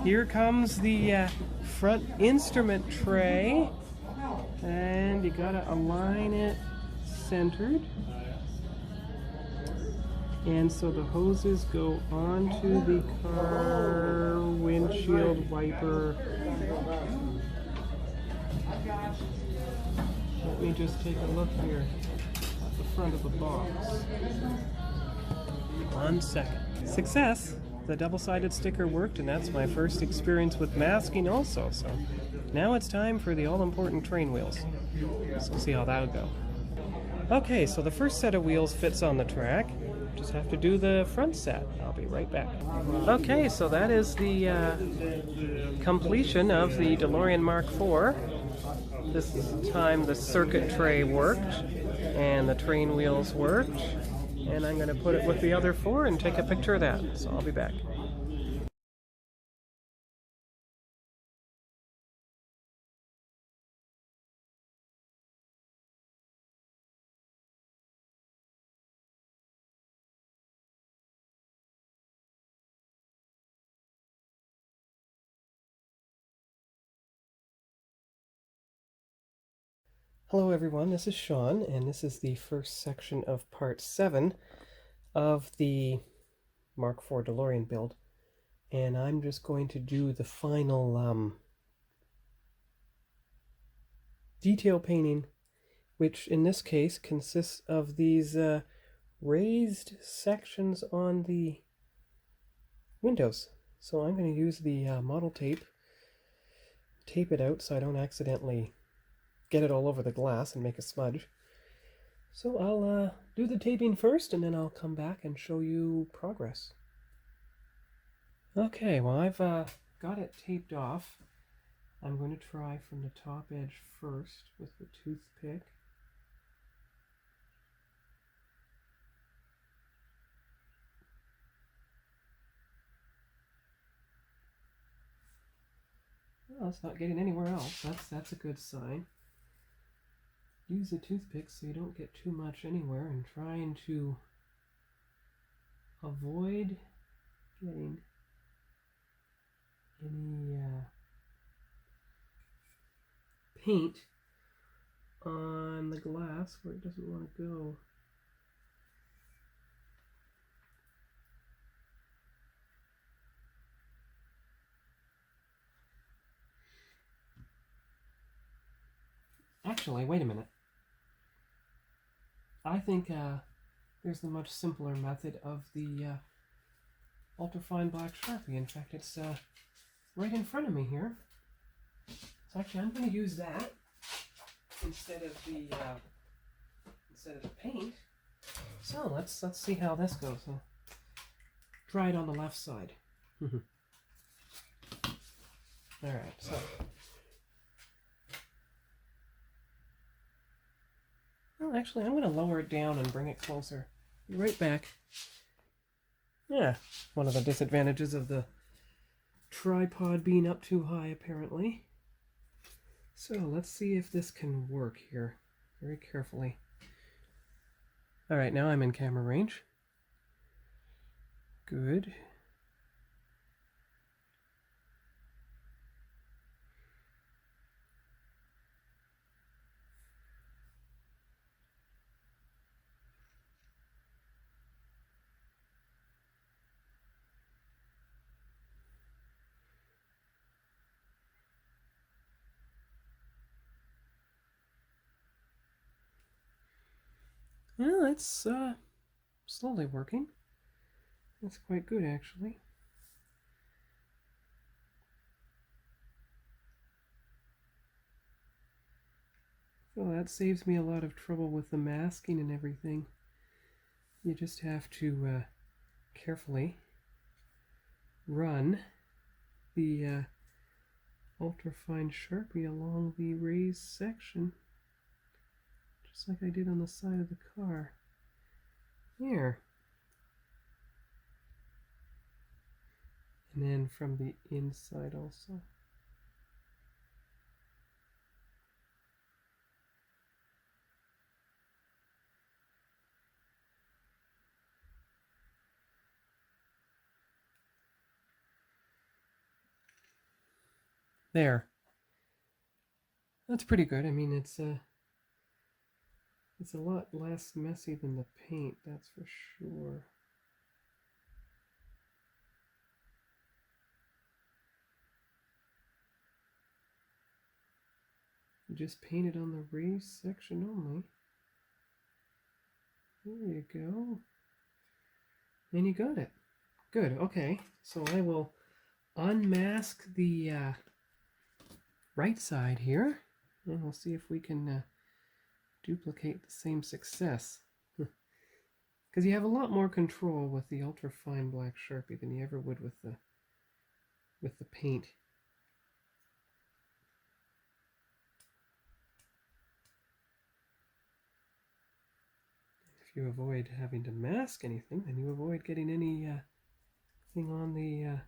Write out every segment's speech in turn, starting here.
Here comes the front instrument tray, and you gotta align it centered. And so the hoses go onto the car windshield wiper. Let me just take a look here at the front of the box. 1 second. Success! The double-sided sticker worked, and that's my first experience with masking also, so now it's time for the all-important train wheels. So we'll see how that'll go. Okay, so the first set of wheels fits on the track. Just have to do the front set. I'll be right back. Okay, so that is the completion of the Delorean Mark IV. This time the circuit tray worked and the train wheels worked, and I'm going to put it with the other 4 and take a picture of that, so I'll be back. Hello everyone, this is Sean, and this is the first section of part 7 of the Mark IV DeLorean build. And I'm just going to do the final detail painting, which in this case consists of these raised sections on the windows. So I'm going to use the model tape it out so I don't accidentally get it all over the glass and make a smudge. So I'll do the taping first, and then I'll come back and show you progress. Okay, well I've got it taped off. I'm going to try from the top edge first with the toothpick. Well, it's not getting anywhere else. That's a good sign. Use the toothpick so you don't get too much anywhere, and trying to avoid getting any paint on the glass where it doesn't want to go. Actually, wait a minute. I think there's the much simpler method of the ultrafine black Sharpie. In fact, it's right in front of me here. So actually, I'm going to use that instead of the paint. So let's see how this goes. I'll try it on the left side. All right, so. Well, actually, I'm going to lower it down and bring it closer. Be right back. Yeah, one of the disadvantages of the tripod being up too high, apparently. So let's see if this can work here, very carefully. All right, now I'm in camera range. Good. Well, it's slowly working. That's quite good, actually. So that saves me a lot of trouble with the masking and everything. You just have to carefully run the ultrafine Sharpie along the raised section, just like I did on the side of the car. There. And then from the inside also. There. That's pretty good. I mean, it's a lot less messy than the paint, that's for sure. You just painted on the raised section only. There you go. And you got it. Good, okay. So I will unmask the right side here, and we'll see if we can duplicate the same success. Because you have a lot more control with the ultra fine black Sharpie than you ever would with the paint. If you avoid having to mask anything, then you avoid getting any thing on the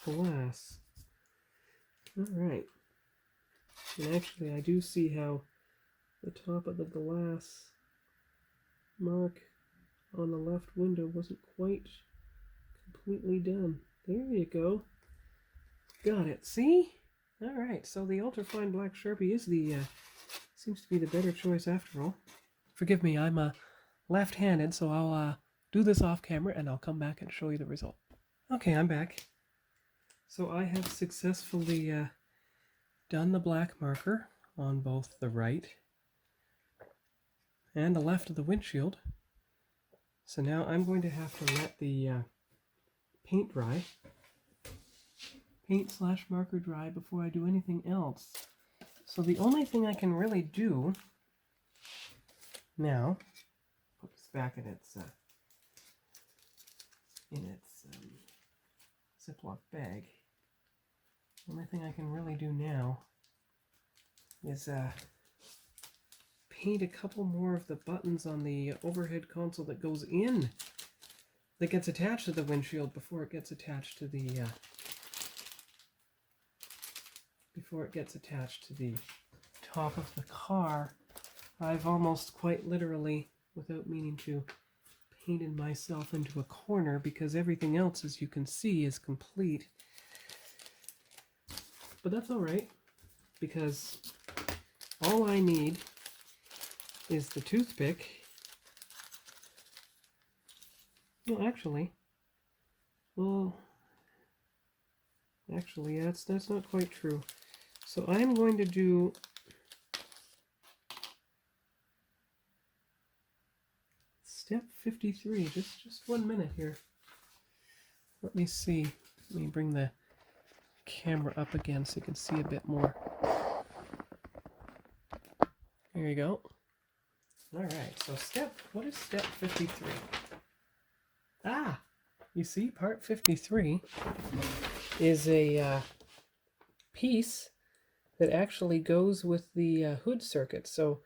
glass. Alright. And actually I do see how the top of the glass mark on the left window wasn't quite completely done. There you go. Got it. See? Alright, so the ultrafine black Sharpie is the seems to be the better choice after all. Forgive me, I'm left-handed, so I'll do this off camera and I'll come back and show you the result. Okay, I'm back. So I have successfully done the black marker on both the right and the left of the windshield. So now I'm going to have to let the paint dry. Paint/marker dry before I do anything else. So the only thing I can really do now, put this back in its Ziploc bag. The only thing I can really do now is paint a couple more of the buttons on the overhead console that goes in, that gets attached to the windshield before it gets attached to the top of the car. I've almost quite literally, without meaning to, painted myself into a corner because everything else, as you can see, is complete. But that's alright, because all I need is the toothpick. Well, actually, that's not quite true. So I'm going to do step 53. Just 1 minute here. Let me see. Let me bring the camera up again so you can see a bit more. There you go. Alright, so what is step 53? Ah! You see, part 53 is a piece that actually goes with the hood circuit. So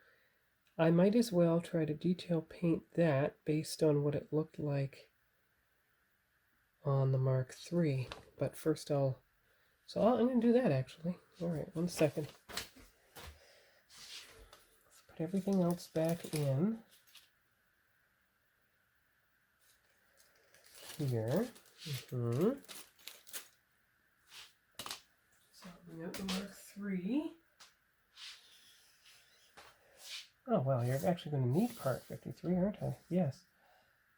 I might as well try to detail paint that based on what it looked like on the Mark III. But first I'm going to do that actually. Alright, 1 second. Let's put everything else back in here. So I'll bring out the Mark III. Oh, well, you're actually going to need part 53, aren't I? Yes.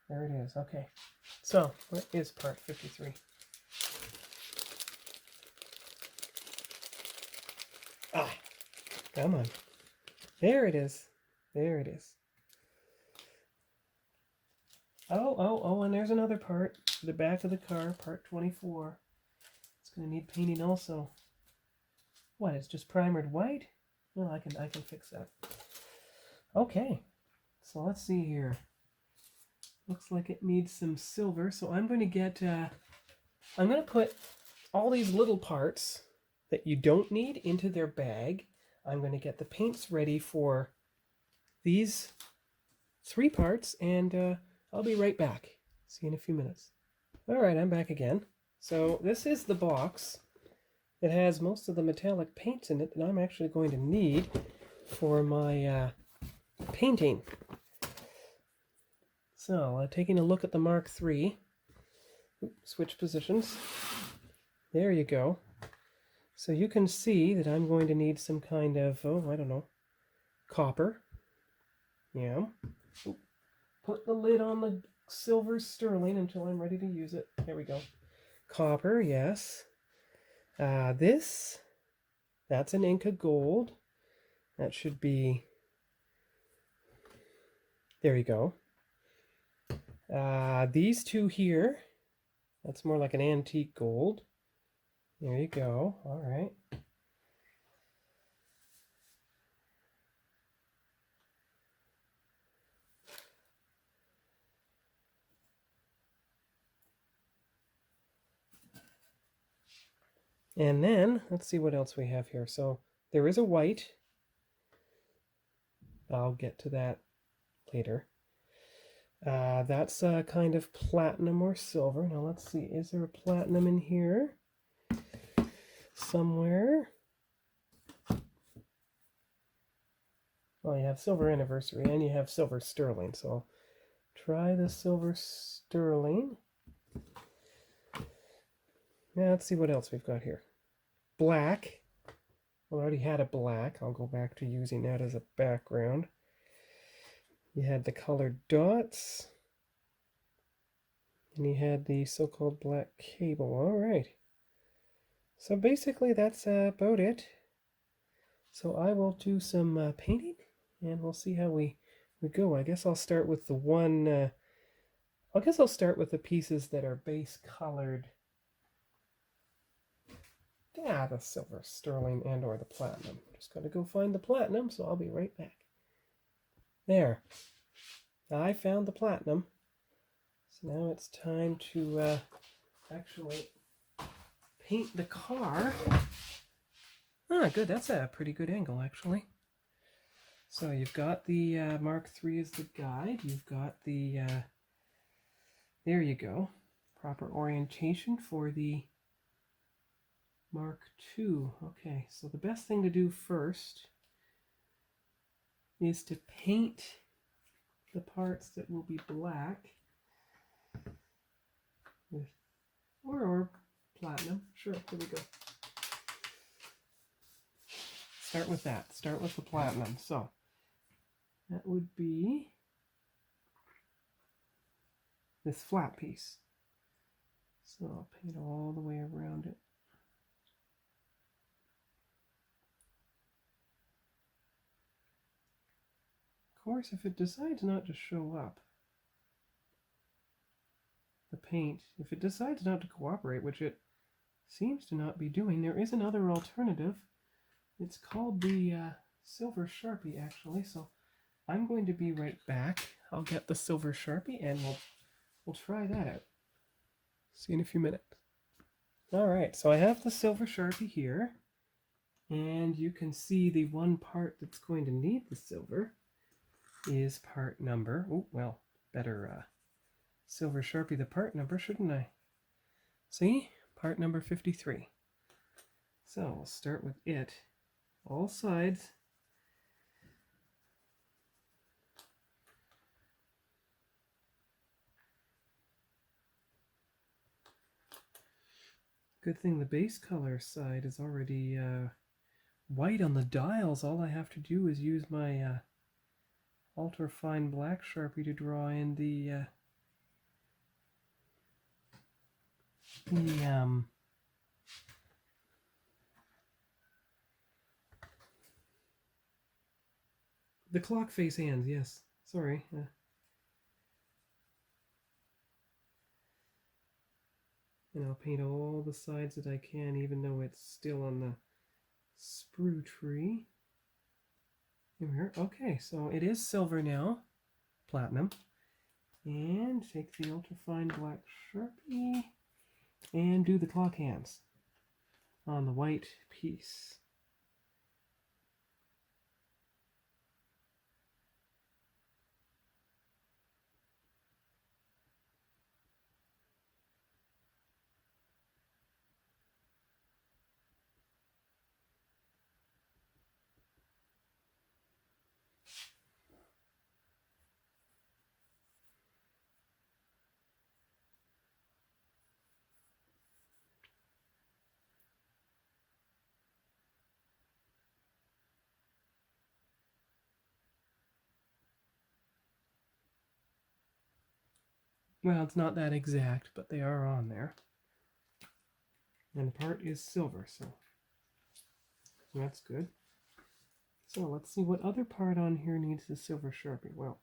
There it is. Okay. So, what is part 53? Ah! Come on. There it is. There it is. Oh, and there's another part. The back of the car, part 24. It's going to need painting also. What, it's just primered white? Well, I can fix that. Okay, so let's see here. Looks like it needs some silver, so I'm going to get, I'm going to put all these little parts that you don't need into their bag. I'm going to get the paints ready for these 3 parts, and I'll be right back. See you in a few minutes. Alright, I'm back again. So this is the box. It has most of the metallic paints in it that I'm actually going to need for my painting. So, taking a look at the Mark III. Switch positions. There you go. So you can see that I'm going to need some kind of, oh, I don't know, copper. Yeah. Put the lid on the silver sterling until I'm ready to use it. There we go. Copper, yes. That's an Inca gold. That should be, there you go. These two here, that's more like an antique gold. There you go. All right. And then, let's see what else we have here. So there is a white. I'll get to that later. That's kind of platinum or silver. Now let's see, is there a platinum in here somewhere? Well, you have silver anniversary and you have silver sterling. So try the silver sterling. Now let's see what else we've got here. Black. Well, I already had a black. I'll go back to using that as a background. You had the colored dots. And you had the so-called black cable. All right. So basically that's about it. So I will do some painting and we'll see how we go. I guess I'll start with the one, I guess I'll start with the pieces that are base colored. Yeah, the silver sterling and or the platinum. Just gotta go find the platinum, so I'll be right back. There. I found the platinum. So now it's time to actually paint the car. Ah, good. That's a pretty good angle, actually. So you've got the Mark III as the guide. You've got the, there you go, proper orientation for the Mark II. Okay, so the best thing to do first is to paint the parts that will be black with, or platinum. Sure, here we go. Start with that. Start with the platinum. So that would be this flat piece. So I'll paint all the way around it. Of course, if it decides not to show up, the paint, if it decides not to cooperate, which it seems to not be doing, there is another alternative. It's called the Silver Sharpie, actually. So I'm going to be right back. I'll get the Silver Sharpie and we'll try that out. See you in a few minutes. All right, so I have the Silver Sharpie here, and you can see the one part that's going to need the silver is part number, oh, well, better Silver Sharpie the part number, shouldn't I? See, part number 53. So we'll start with it, all sides. Good thing the base color side is already white on the dials. All I have to do is use my ultra fine black Sharpie to draw in the clock face hands. Yes, sorry. And I'll paint all the sides that I can, even though it's still on the sprue tree. Here. Okay, so it is silver now, platinum. And take the ultrafine black Sharpie and do the clock hands on the white piece. Well, it's not that exact, but they are on there. And the part is silver, so that's good. So let's see what other part on here needs the silver Sharpie. Well,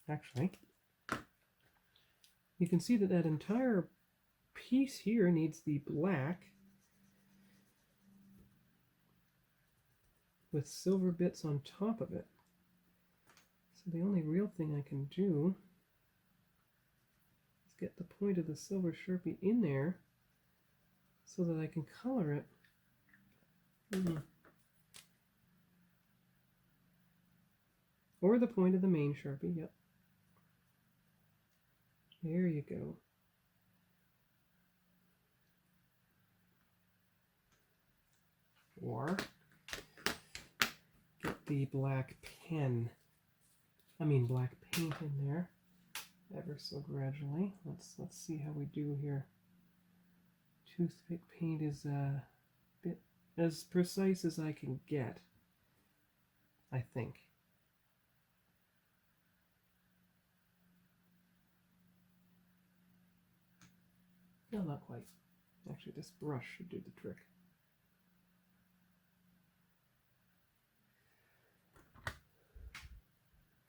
actually, you can see that that entire piece here needs the black with silver bits on top of it. So the only real thing I can do is get the point of the silver Sharpie in there so that I can color it. Or the point of the main Sharpie, yep. There you go. Or get the black black paint in there ever so gradually. Let's see how we do here. Toothpick paint is a bit as precise as I can get, I think. No, not quite. Actually, this brush should do the trick.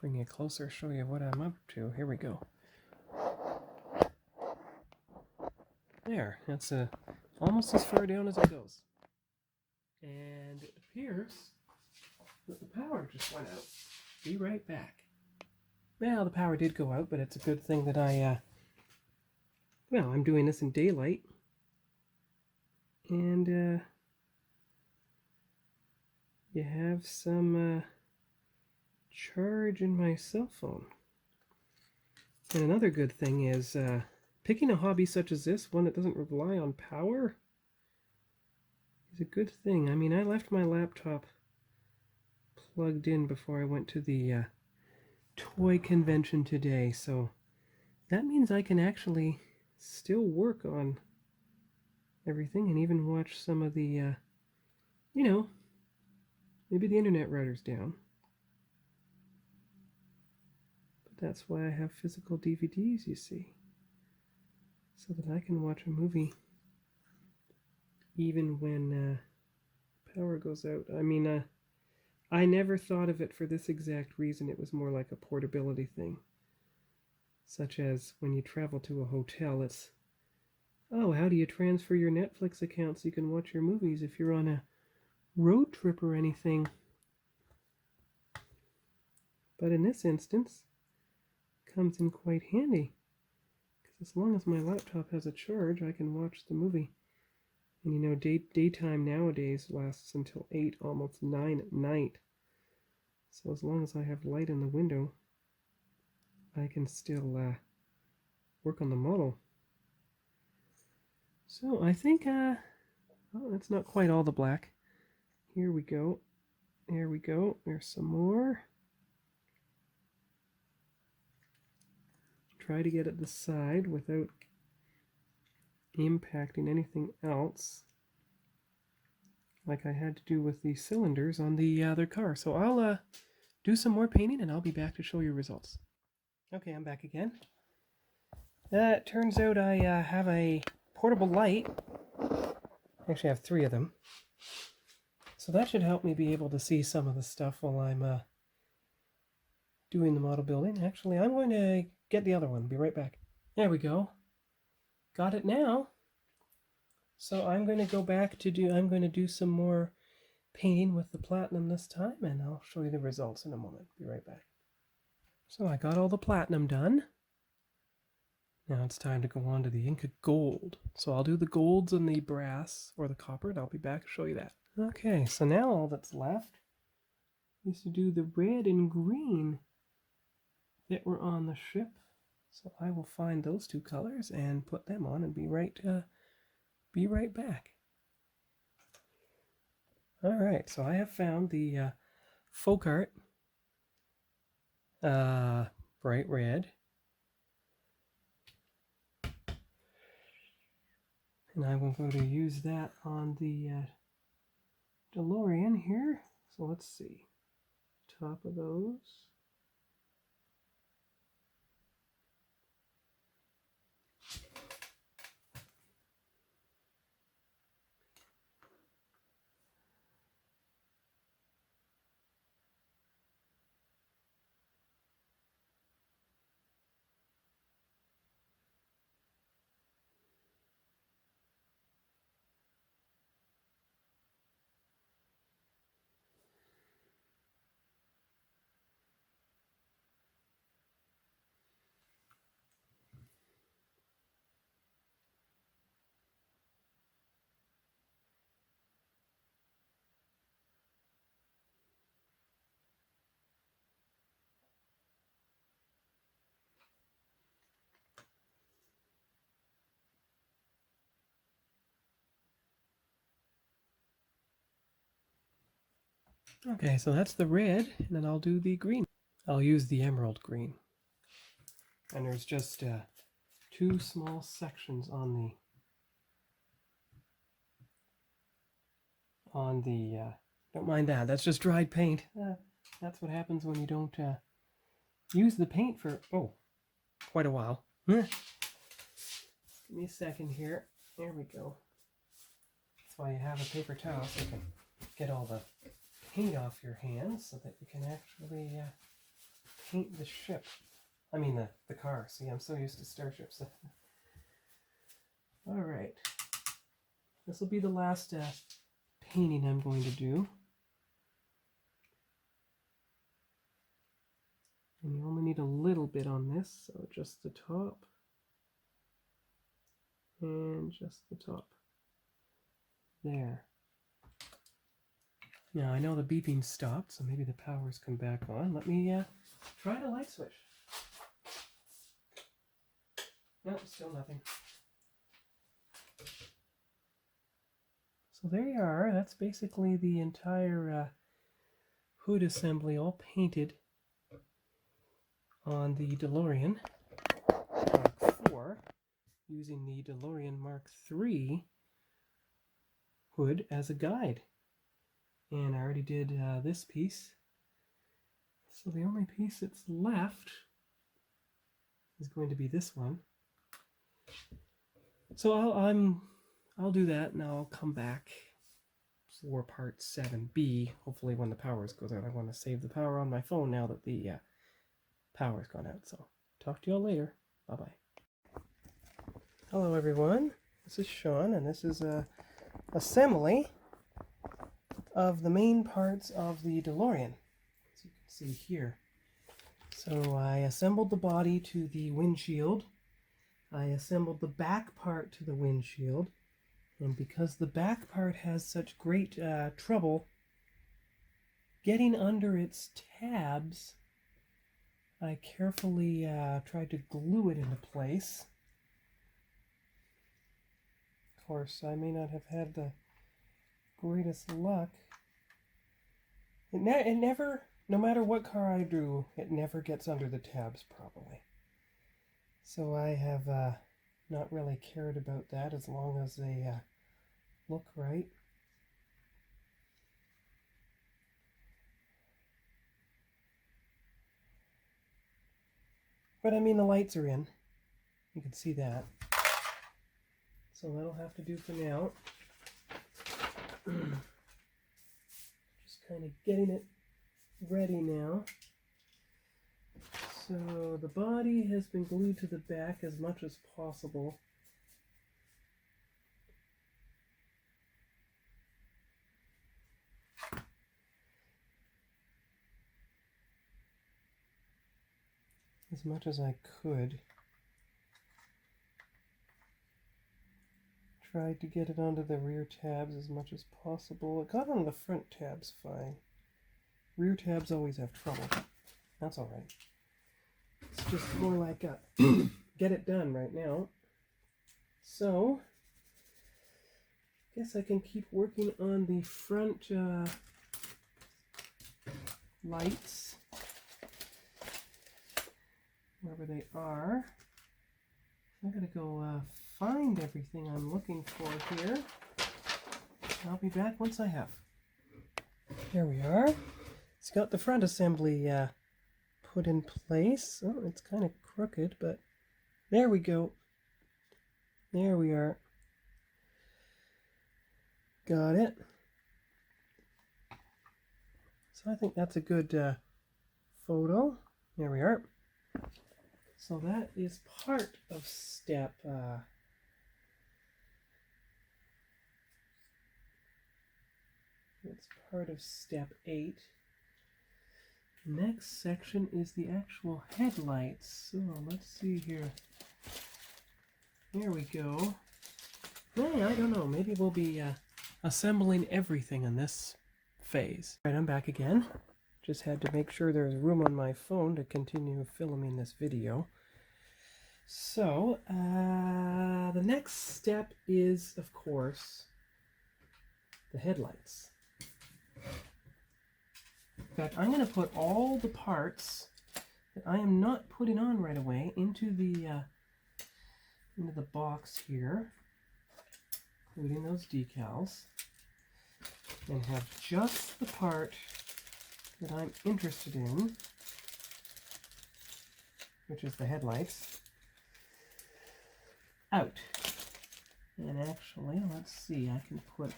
Bring you closer, show you what I'm up to. Here we go. There, that's almost as far down as it goes. And it appears that the power just went out. Be right back. Well, the power did go out, but it's a good thing that I'm doing this in daylight. And you have some charge in my cell phone. And another good thing is picking a hobby such as this, one that doesn't rely on power, is a good thing. I mean, I left my laptop plugged in before I went to the toy convention today, so that means I can actually still work on everything and even watch some of the, maybe the internet router's down. But that's why I have physical DVDs, you see, so that I can watch a movie even when power goes out. I mean, I never thought of it for this exact reason. It was more like a portability thing. Such as when you travel to a hotel, it's, oh, how do you transfer your Netflix account so you can watch your movies if you're on a road trip or anything? But in this instance, it comes in quite handy. Because as long as my laptop has a charge, I can watch the movie. And you know, daytime nowadays lasts until 8, almost 9 at night. So as long as I have light in the window, I can still work on the model. So I think, oh, that's not quite all the black. Here we go. There we go. There's some more. Try to get at the side without impacting anything else, like I had to do with the cylinders on the other car. So I'll do some more painting and I'll be back to show you results. Okay, I'm back again. It turns out I have a portable light. Actually, I have 3 of them. So that should help me be able to see some of the stuff while I'm doing the model building. Actually, I'm going to get the other one. Be right back. There we go. Got it now. So I'm going to go back to do some more painting with the platinum this time, and I'll show you the results in a moment. Be right back. So I got all the platinum done. Now it's time to go on to the Inca gold. So I'll do the golds and the brass or the copper, and I'll be back to show you that. Okay, so now all that's left is to do the red and green that were on the ship. So I will find those 2 colors and put them on and be right back. All right, so I have found the folk art bright red, and I will go to use that on the DeLorean here. So let's see, top of those. Okay, so that's the red, and then I'll do the green. I'll use the emerald green. And there's just 2 small sections on the don't mind that, that's just dried paint. That's what happens when you don't use the paint for, quite a while. Give me a second here. There we go. That's why you have a paper towel, so you can get all the paint off your hands so that you can actually paint the ship. I mean the car. See, I'm so used to starships. Alright. This will be the last painting I'm going to do. And you only need a little bit on this, so just the top. And just the top. There. Now I know the beeping stopped, so maybe the power's come back on. Let me try the light switch. No, still nothing. So there you are. That's basically the entire hood assembly all painted on the Delorean Mark IV using the Delorean Mark III hood as a guide. And I already did this piece. So the only piece that's left is going to be this one. So I'll do that and I'll come back for part 7B. Hopefully when the power goes out. I want to save the power on my phone now that the power's gone out. So talk to y'all later. Bye-bye. Hello everyone. This is Sean and this is a assembly of the main parts of the Delorean, as you can see here. So I assembled the body to the windshield. I assembled the back part to the windshield. And because the back part has such great trouble getting under its tabs, I carefully tried to glue it into place. Of course, I may not have had the greatest luck. It never, no matter what car I do, it never gets under the tabs properly. So I have not really cared about that as long as they look right. But I mean, the lights are in. You can see that. So that'll have to do for now. Just kind of getting it ready now. So the body has been glued to the back as much as possible. As much as I could. Tried to get it onto the rear tabs as much as possible. It got on the front tabs fine. Rear tabs always have trouble. That's alright. It's just more like a get it done right now. So, guess I can keep working on the front lights. Wherever they are. I gotta go find everything I'm looking for here. I'll be back once I have. Here we are. It's got the front assembly put in place. Oh, it's kind of crooked, but there we go. There we are. Got it. So I think that's a good photo. There we are. So that is part of step it's part of step 8. Next section is the actual headlights. So let's see here. There we go. Hey, I don't know. Maybe we'll be assembling everything in this phase. All right, I'm back again. Just had to make sure there's room on my phone to continue filming this video. So, the next step is, of course, the headlights. In fact, I'm going to put all the parts that I am not putting on right away into the box here, including those decals, and have just the part that I'm interested in, which is the headlights, out. And actually, let's see, I can put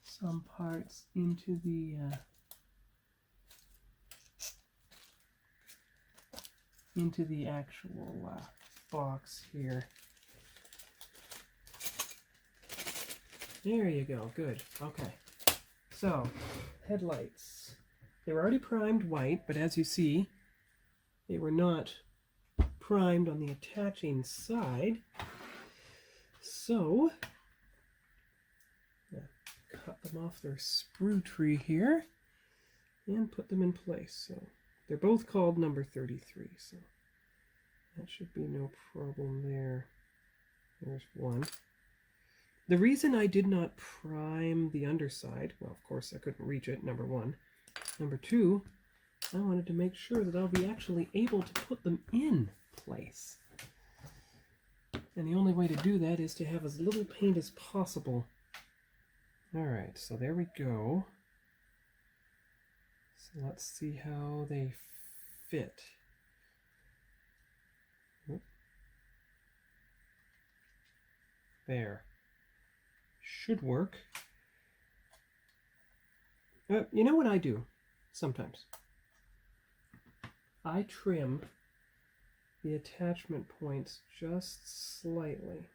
some parts into the actual box here. There you go, good. Okay, so headlights. They were already primed white, but as you see, they were not primed on the attaching side. So, cut them off their sprue tree here and put them in place. So they're both called number 33, so that should be no problem there. There's one. The reason I did not prime the underside, well, of course I couldn't reach it, number one. Number two, I wanted to make sure that I'll be actually able to put them in place. And the only way to do that is to have as little paint as possible. Alright, so there we go. So let's see how they fit. There. Should work. You know what I do sometimes? I trim the attachment points just slightly.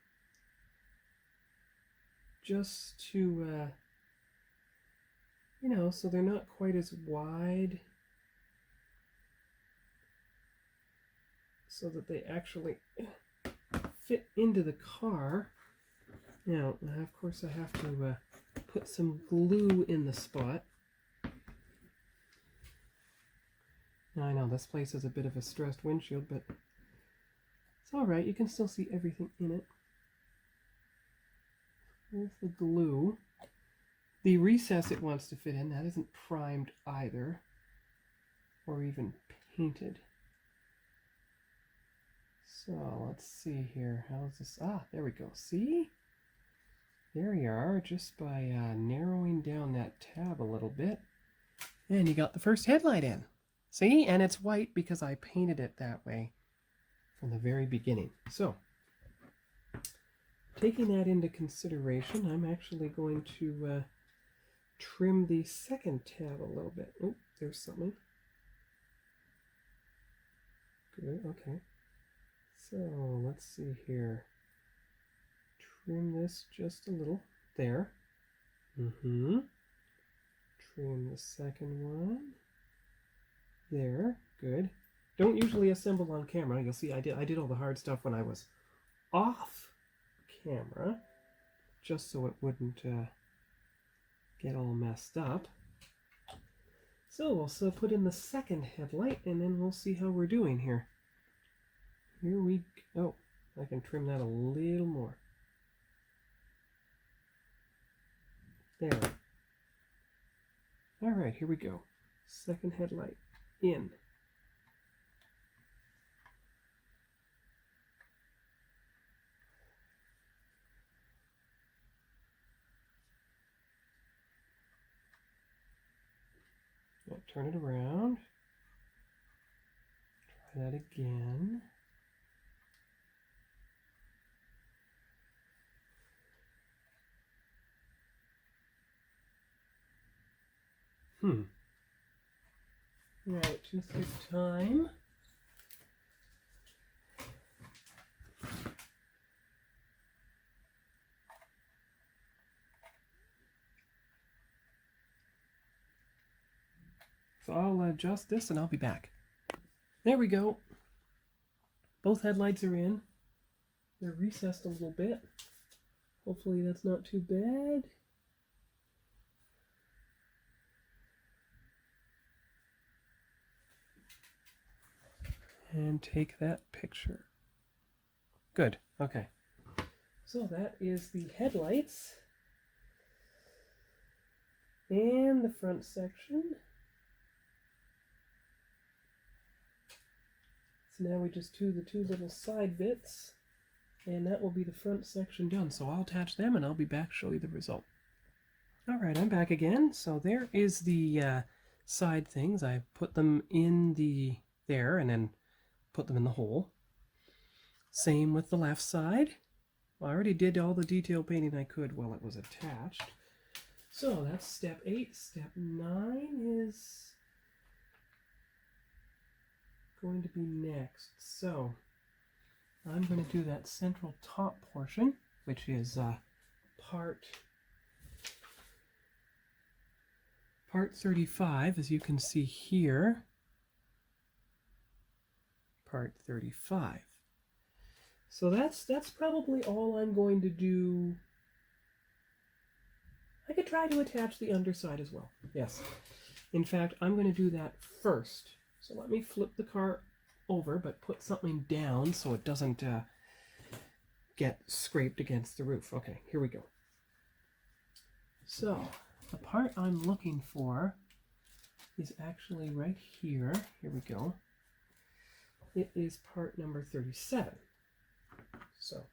Just to, you know, so they're not quite as wide. So that they actually fit into the car. Now, of course, I have to put some glue in the spot. Now, I know this place is a bit of a stressed windshield, but it's alright. You can still see everything in it. There's the glue. The recess it wants to fit in, that isn't primed either, or even painted. So, let's see here. How's this? Ah, there we go. See? There you are, just by narrowing down that tab a little bit. And you got the first headlight in. See? And it's white because I painted it that way from the very beginning. So, taking that into consideration, I'm actually going to trim the second tab a little bit. Oh, there's something. Good, okay. So, let's see here. Trim this just a little. There. Trim the second one. There. Good. Don't usually assemble on camera. You'll see I did all the hard stuff when I was off camera, just so it wouldn't get all messed up. So we'll still put in the second headlight, and then we'll see how we're doing here. Here we go. I can trim that a little more. There. Alright, here we go. Second headlight in. Now turn it around. Try that again. Right, just take time. So I'll adjust this and I'll be back. There we go. Both headlights are in. They're recessed a little bit. Hopefully that's not too bad. And take that picture. Good, okay. So that is the headlights. And the front section. So now we just do the two little side bits, and that will be the front section done. So I'll attach them and I'll be back to show you the result. Alright, I'm back again. So there is the side things. I put them in there and then put them in the hole. Same with the left side. I already did all the detail painting I could while it was attached. So that's step 8. Step 9 is going to be next. So I'm going to do that central top portion, which is part 35, as you can see here. Part 35. So that's probably all I'm going to do. I could try to attach the underside as well. Yes. In fact, I'm going to do that first. So let me flip the car over, but put something down so it doesn't get scraped against the roof. Okay, here we go. So the part I'm looking for is actually right here. Here we go. It is part number 37. So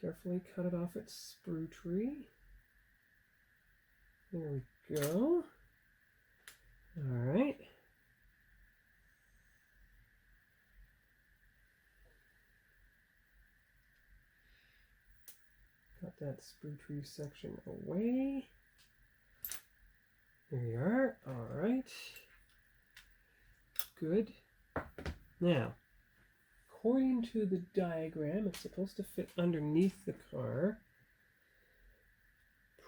carefully cut it off its sprue tree. There we go. All right. Got that sprue tree section away. There you are. All right. Good. Now, according to the diagram, it's supposed to fit underneath the car.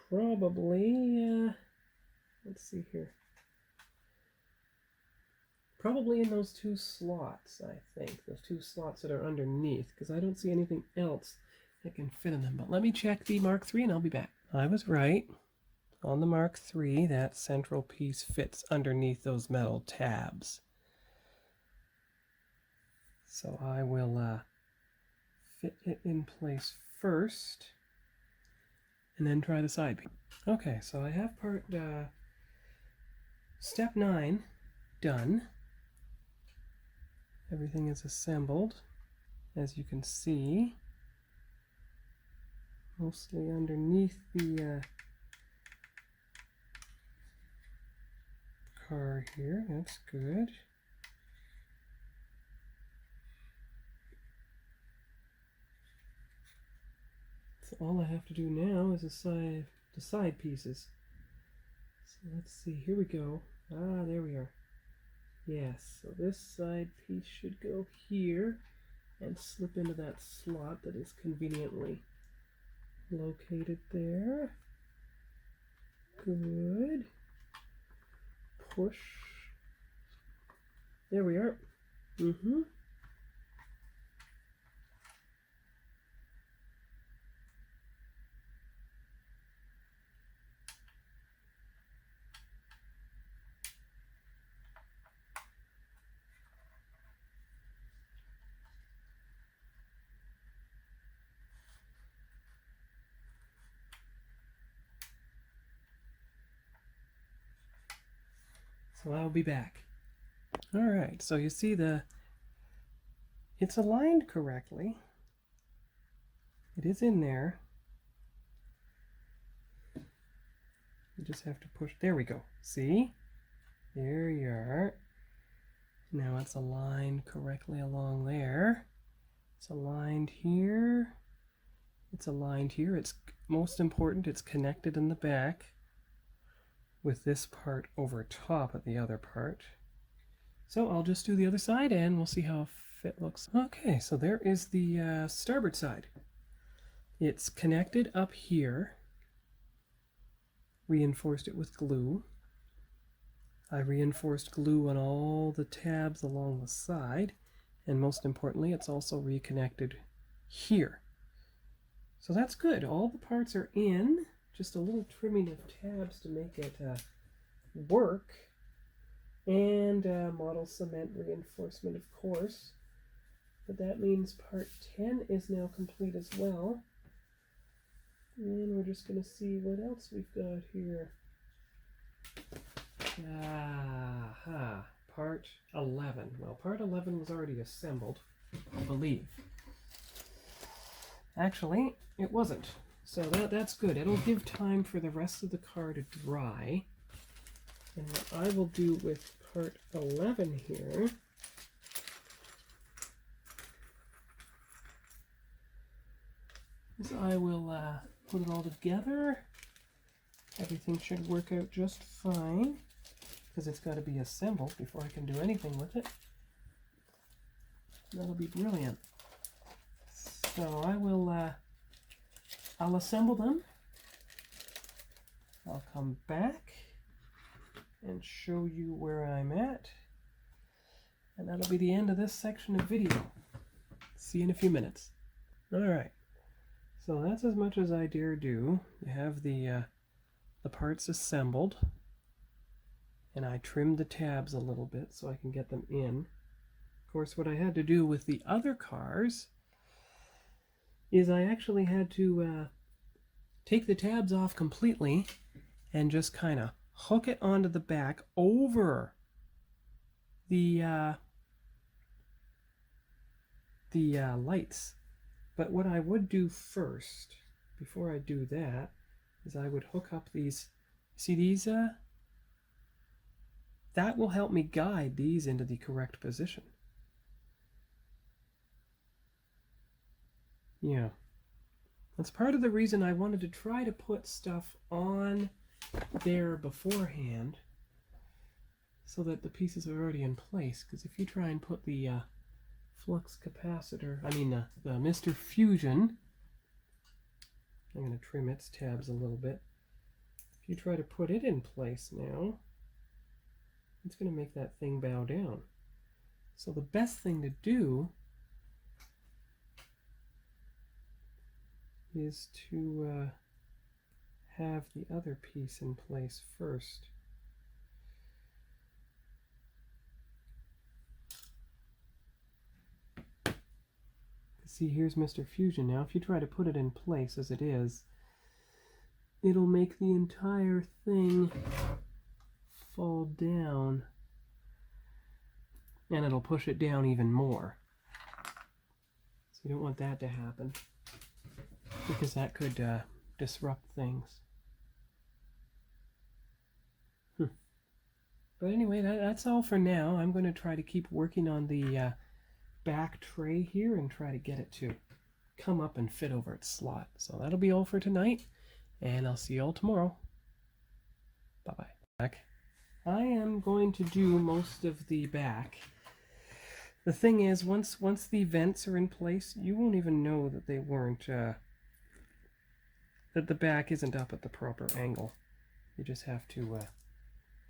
Probably, let's see here. Probably in those two slots, I think. Those two slots that are underneath, because I don't see anything else that can fit in them. But let me check the Mark III and I'll be back. I was right. On the Mark III, that central piece fits underneath those metal tabs. So I will fit it in place first and then try the side piece. Okay, so I have part step 9 done. Everything is assembled, as you can see, mostly underneath the car here. That's good. So all I have to do now is assign the side pieces. So let's see, here we go. Ah, there we are. Yes, so this side piece should go here and slip into that slot that is conveniently located there. Good. Push. There we are. So I'll be back. All right, so you see it's aligned correctly. It is in there. You just have to push. There we go. See? There you are. Now it's aligned correctly along there. It's aligned here. It's aligned here. It's most important, it's connected in the back with this part over top of the other part. So I'll just do the other side and we'll see how it looks. Okay, so there is the starboard side. It's connected up here. Reinforced it with glue. I reinforced glue on all the tabs along the side, and most importantly, it's also reconnected here. So that's good. All the parts are in. Just a little trimming of tabs to make it work. And model cement reinforcement, of course. But that means part 10 is now complete as well. And we're just going to see what else we've got here. Part 11. Well, part 11 was already assembled, I believe. Actually, it wasn't. So that's good. It'll give time for the rest of the car to dry. And what I will do with part 11 here is I will put it all together. Everything should work out just fine, because it's got to be assembled before I can do anything with it. That'll be brilliant. So I will, I'll assemble them. I'll come back and show you where I'm at. And that'll be the end of this section of video. See you in a few minutes. Alright, so that's as much as I dare do. You have the parts assembled. And I trimmed the tabs a little bit so I can get them in. Of course, what I had to do with the other cars is I actually had to take the tabs off completely and just kind of hook it onto the back over the lights. But what I would do first, before I do that, is I would hook up these, see these, that will help me guide these into the correct position. Yeah. That's part of the reason I wanted to try to put stuff on there beforehand so that the pieces are already in place. Because if you try and put the flux capacitor, the Mr. Fusion, I'm going to trim its tabs a little bit. If you try to put it in place now, it's going to make that thing bow down. So the best thing to do is to have the other piece in place first. See, here's Mr. Fusion now. If you try to put it in place as it is, it'll make the entire thing fall down, and it'll push it down even more. So you don't want that to happen, because that could disrupt things. But anyway, that's all for now. I'm going to try to keep working on the back tray here and try to get it to come up and fit over its slot. So that'll be all for tonight, and I'll see you all tomorrow. Bye-bye. I am going to do most of the back. The thing is, once the vents are in place, you won't even know that they weren't, that the back isn't up at the proper angle. You just have to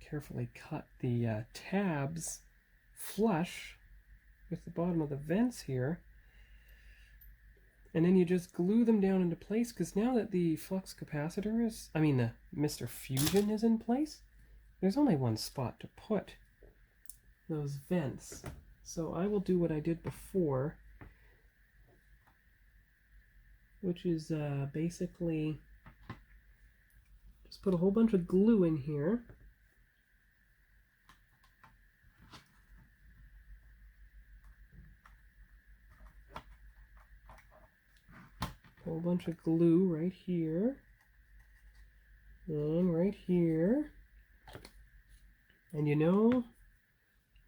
carefully cut the tabs flush with the bottom of the vents here, and then you just glue them down into place, because now that the flux capacitor is, the Mr. Fusion is in place, there's only one spot to put those vents. So I will do what I did before, which is basically just put a whole bunch of glue in here. Whole bunch of glue right here and right here. And you know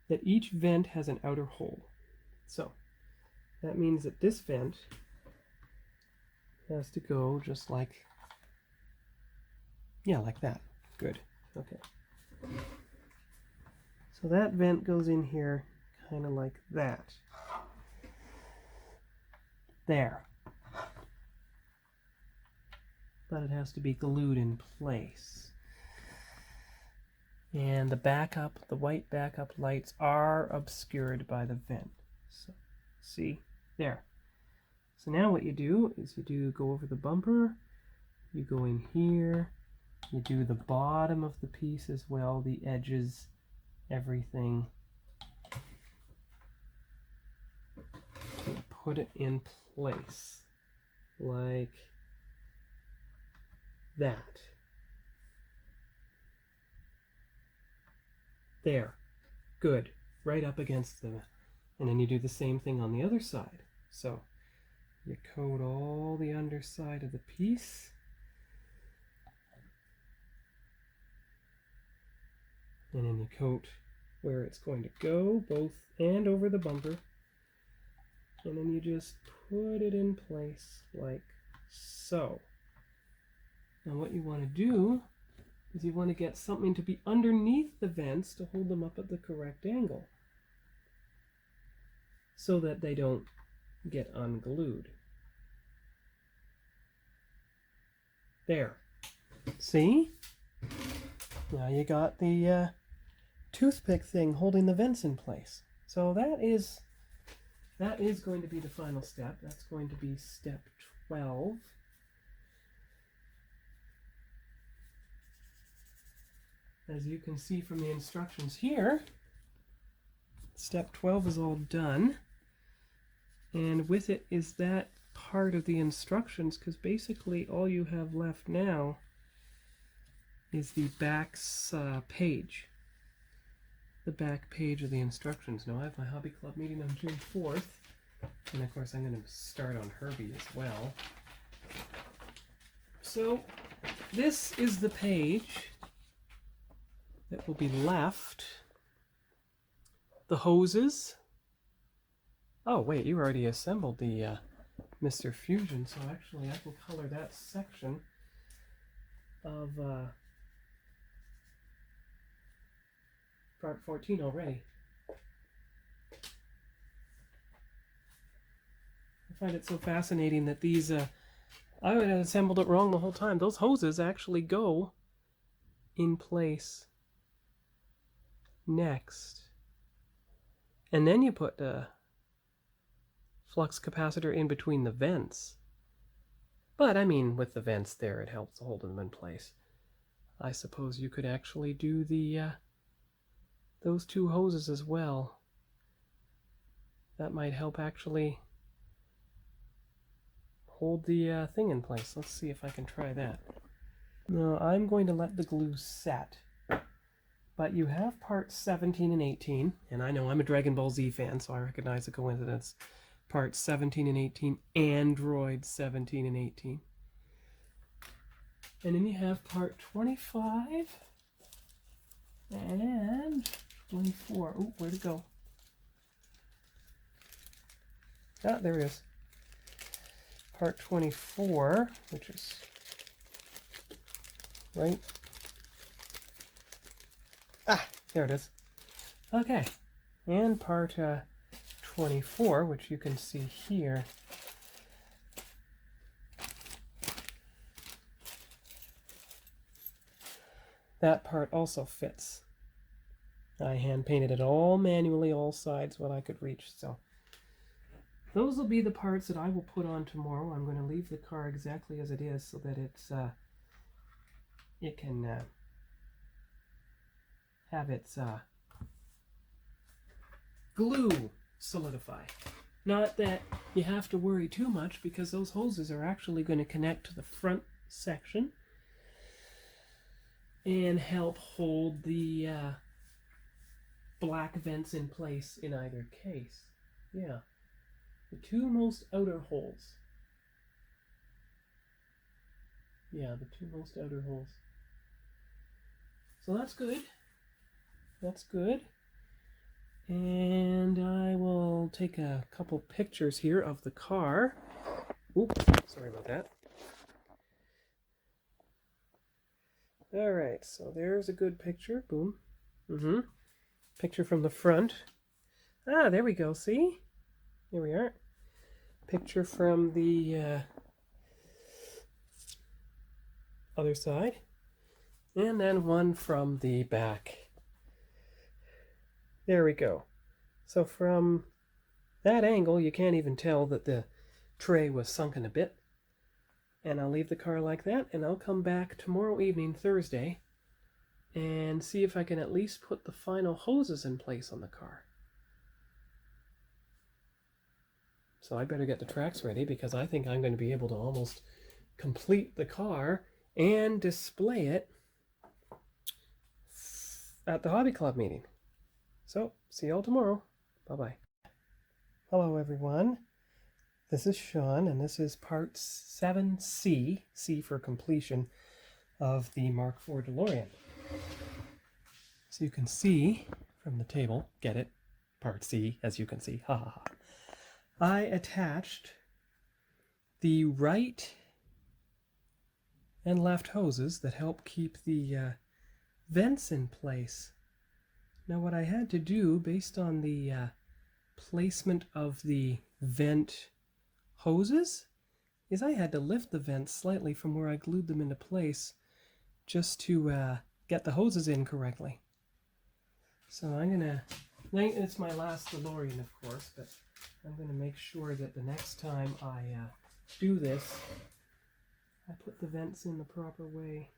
that each vent has an outer hole. So that means that this vent has to go just like, yeah, like that. Good. Okay. So that vent goes in here kind of like that. There. But it has to be glued in place. And the backup, the white backup lights are obscured by the vent. So, see, there. So now what you do is you go over the bumper, you go in here, you do the bottom of the piece as well, the edges, everything. You put it in place, like that. There. Good. Right up against the... And then you do the same thing on the other side. So you coat all the underside of the piece. And then you coat where it's going to go, both and over the bumper. And then you just put it in place like so. Now what you want to do is you want to get something to be underneath the vents to hold them up at the correct angle, so that they don't get unglued. There. See? Now you got the toothpick thing holding the vents in place. So that is going to be the final step. That's going to be step 12. As you can see from the instructions here, step 12 is all done. And with it is that part of the instructions, because basically all you have left now is the back page. The back page of the instructions. Now I have my hobby club meeting on June 4th, and of course I'm going to start on Herbie as well. So this is the page that will be left. The hoses. Oh wait, you already assembled the Mr. Fusion, so actually I can color that section of part 14 already. I find it so fascinating that these, I would have assembled it wrong the whole time. Those hoses actually go in place next. And then you put the flux capacitor in between the vents. But I mean, with the vents there, it helps hold them in place. I suppose you could actually do the those two hoses as well. That might help actually hold the thing in place. Let's see if I can try that. No, I'm going to let the glue set. But you have parts 17 and 18, and I know I'm a Dragon Ball Z fan, so I recognize the coincidence. Parts 17 and 18, Android 17 and 18. And then you have part 25 and 24. Oh, where'd it go? Ah, there it is. Part 24, which is right. Ah, there it is. Okay. And part 24, which you can see here. That part also fits. I hand painted it all manually, all sides, what I could reach. So those will be the parts that I will put on tomorrow. I'm going to leave the car exactly as it is so that it's it can have its glue solidify. Not that you have to worry too much, because those hoses are actually going to connect to the front section and help hold the black vents in place in either case. Yeah. The two most outer holes. Yeah, the two most outer holes. So that's good. That's good. And I will take a couple pictures here of the car. Oop, sorry about that. Alright, so there's a good picture. Boom. Picture from the front. Ah, there we go, see? Here we are. Picture from the other side. And then one from the back. There we go. So from that angle, you can't even tell that the tray was sunken a bit. And I'll leave the car like that, and I'll come back tomorrow evening, Thursday, and see if I can at least put the final hoses in place on the car. So I better get the tracks ready, because I think I'm going to be able to almost complete the car and display it at the Hobby Club meeting. So, see you all tomorrow. Bye-bye. Hello, everyone. This is Sean, and this is part 7C, C for completion, of the Mark IV DeLorean. So you can see from the table, get it? Part C, as you can see, ha ha ha. I attached the right and left hoses that help keep the vents in place. Now what I had to do, based on the placement of the vent hoses, is I had to lift the vents slightly from where I glued them into place just to get the hoses in correctly. So I'm gonna, it's my last DeLorean of course, but I'm gonna make sure that the next time I do this, I put the vents in the proper way.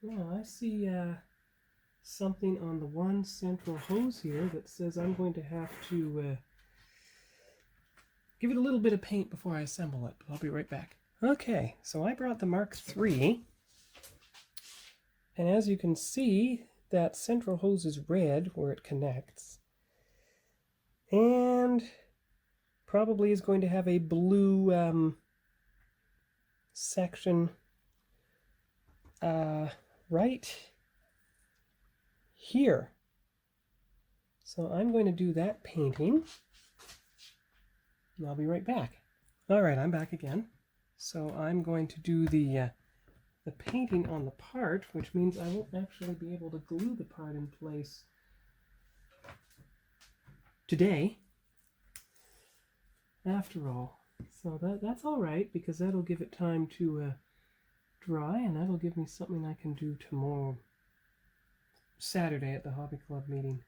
Oh, I see something on the one central hose here that says I'm going to have to give it a little bit of paint before I assemble it. I'll be right back. Okay, so I brought the Mark III, and as you can see, that central hose is red where it connects, and probably is going to have a blue section right here. So I'm going to do that painting, and I'll be right back. Alright, I'm back again. So I'm going to do the painting on the part, which means I won't actually be able to glue the part in place today, after all. So that's alright, because that'll give it time to dry, and that'll give me something I can do tomorrow, Saturday, at the Hobby Club meeting.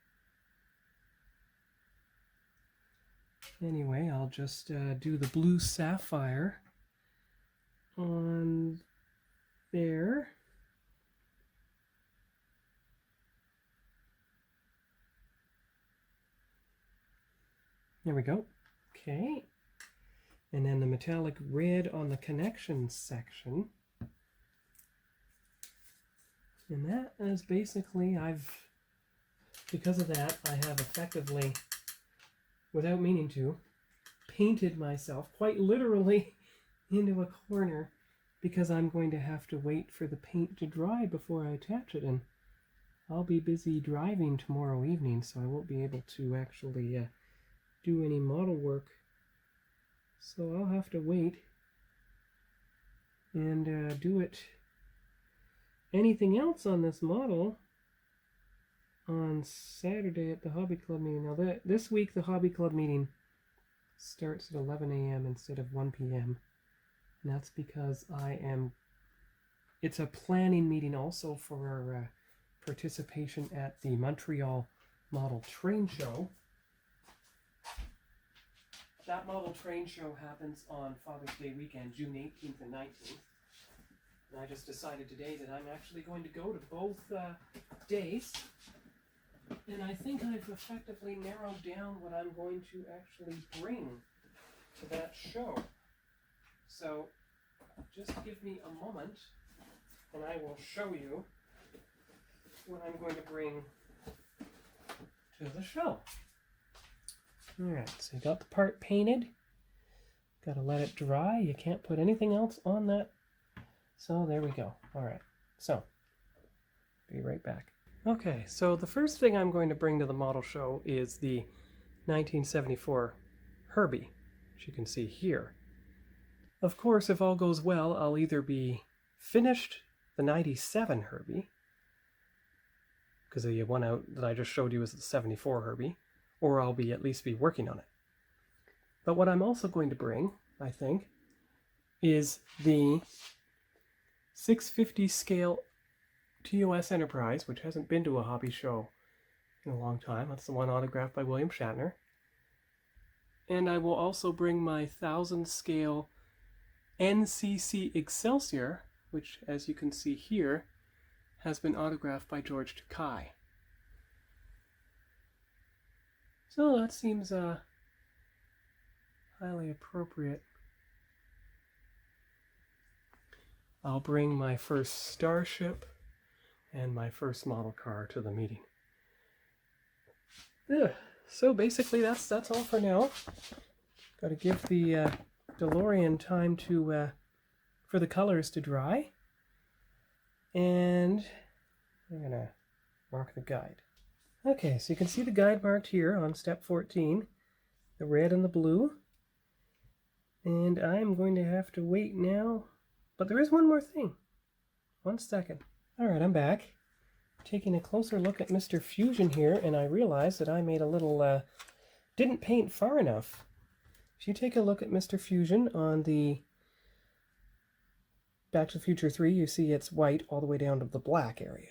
Anyway, I'll just do the blue sapphire on there. There we go. Okay. And then the metallic red on the connections section. And that is basically, because of that, I have effectively, without meaning to, painted myself quite literally into a corner, because I'm going to have to wait for the paint to dry before I attach it, and I'll be busy driving tomorrow evening, so I won't be able to actually do any model work. So I'll have to wait and do it. Anything else on this model on Saturday at the Hobby Club meeting. Now this week the Hobby Club meeting starts at 11 a.m. instead of 1 p.m. And that's because it's a planning meeting also for our participation at the Montreal Model Train Show. That model train show happens on Father's Day weekend, June 18th and 19th. And I just decided today that I'm actually going to go to both days. And I think I've effectively narrowed down what I'm going to actually bring to that show. So just give me a moment and I will show you what I'm going to bring to the show. Alright, so you got the part painted. Got to let it dry. You can't put anything else on that. So there we go. Alright, so be right back. Okay, so the first thing I'm going to bring to the model show is the 1974 Herbie, which you can see here. Of course, if all goes well, I'll either be finished the 97 Herbie, because the one out that I just showed you is the 74 Herbie, or I'll at least be working on it. But what I'm also going to bring, I think, is the 650 scale TOS Enterprise, which hasn't been to a hobby show in a long time. That's the one autographed by William Shatner. And I will also bring my 1000 scale NCC Excelsior, which, as you can see here, has been autographed by George Takai. So that seems highly appropriate. I'll bring my first Starship and my first model car to the meeting. Yeah, so basically that's all for now. Got to give the Delorean time to for the colors to dry, and I'm gonna mark the guide. Okay, so you can see the guide marked here on step 14, the red and the blue, and I'm going to have to wait now, but there is one more thing. 1 second. All right, I'm back. Taking a closer look at Mr. Fusion here, and I realized that I made a little, didn't paint far enough. If you take a look at Mr. Fusion on the Back to the Future 3, you see it's white all the way down to the black area.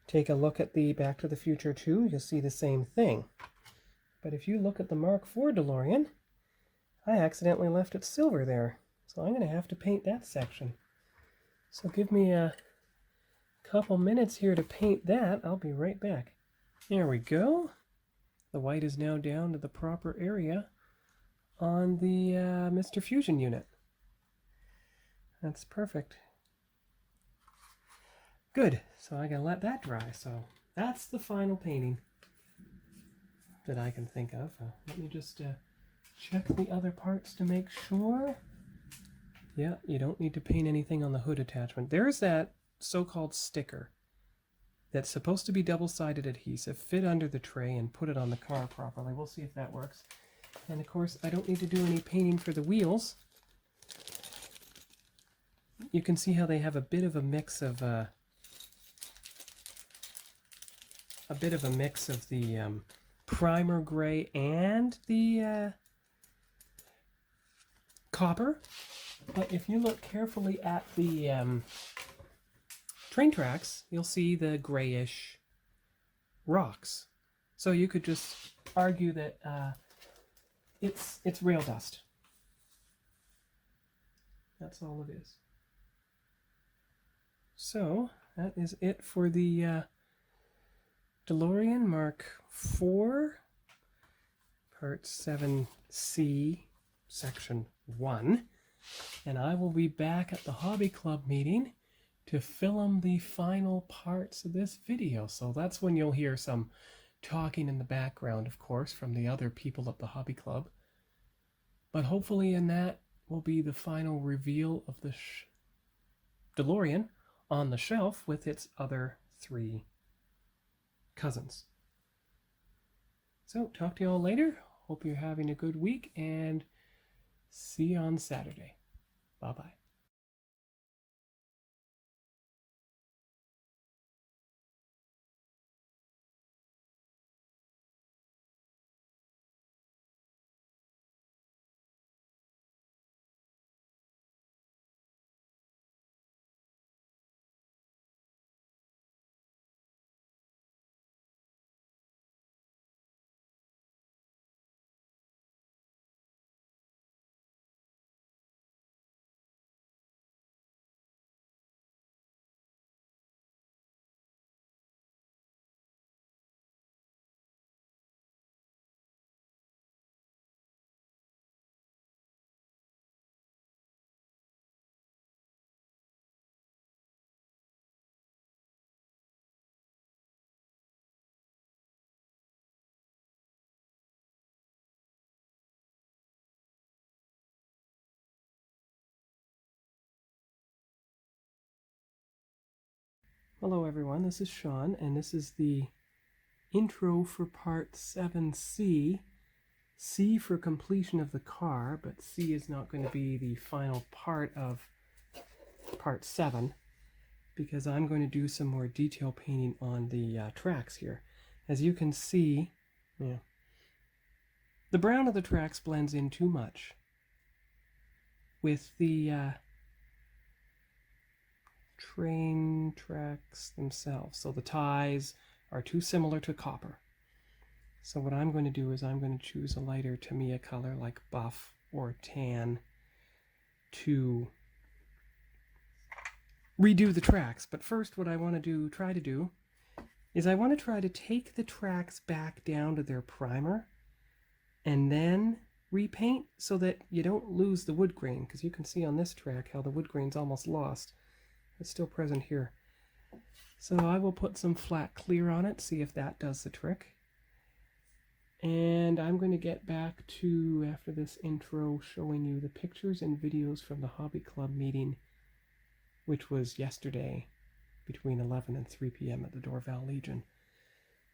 Take a look at the Back to the Future 2, you'll see the same thing. But if you look at the Mark IV DeLorean, I accidentally left it silver there. So I'm going to have to paint that section. So give me a couple minutes here to paint that. I'll be right back. There we go. The white is now down to the proper area on the Mr. Fusion unit. That's perfect. Good. So I gotta let that dry. So that's the final painting that I can think of. Let me just check the other parts to make sure. Yeah, you don't need to paint anything on the hood attachment. There's that so-called sticker that's supposed to be double-sided adhesive. Fit under the tray and put it on the car properly. We'll see if that works. And of course, I don't need to do any painting for the wheels. You can see how they have a bit of a mix of the primer gray and the copper. But if you look carefully at the train tracks, you'll see the grayish rocks. So you could just argue that it's rail dust. That's all it is. So that is it for the DeLorean Mark IV, Part 7C, Section 1. And I will be back at the Hobby Club meeting to film the final parts of this video. So that's when you'll hear some talking in the background, of course, from the other people at the Hobby Club. But hopefully in that will be the final reveal of the DeLorean on the shelf with its other 3 cousins. So talk to you all later. Hope you're having a good week, and see you on Saturday. Bye-bye. Hello everyone, this is Sean, and this is the intro for Part 7C. C for completion of the car, but C is not going to be the final part of Part 7, because I'm going to do some more detail painting on the tracks here. As you can see, the brown of the tracks blends in too much with the train tracks themselves. So the ties are too similar to copper. So what I'm going to do is I'm going to choose a lighter Tamiya color like buff or tan to redo the tracks. But first what I want to try to do is I want to try to take the tracks back down to their primer and then repaint so that you don't lose the wood grain, because you can see on this track how the wood grain's almost lost. It's still present here. So I will put some flat clear on it, see if that does the trick. And I'm going to get back to, after this intro, showing you the pictures and videos from the Hobby Club meeting, which was yesterday between 11 and 3 p.m. at the Dorval Legion.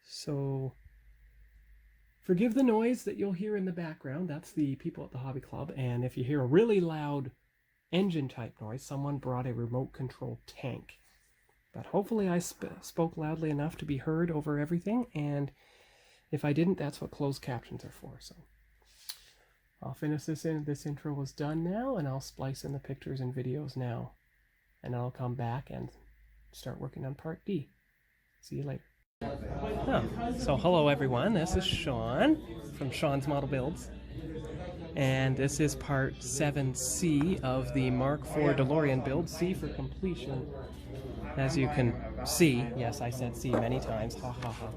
So forgive the noise that you'll hear in the background. That's the people at the Hobby Club. And if you hear a really loud engine type noise, someone brought a remote control tank. But hopefully I spoke loudly enough to be heard over everything, and if I didn't, that's what closed captions are for. So I'll finish this in. This intro is done now, and I'll splice in the pictures and videos now. And I'll come back and start working on part D. See you later. So hello everyone, this is Sean from Sean's Model Builds. And this is part 7C of the Mark IV DeLorean build, C for completion. As you can see, yes, I said C many times, ha ha ha.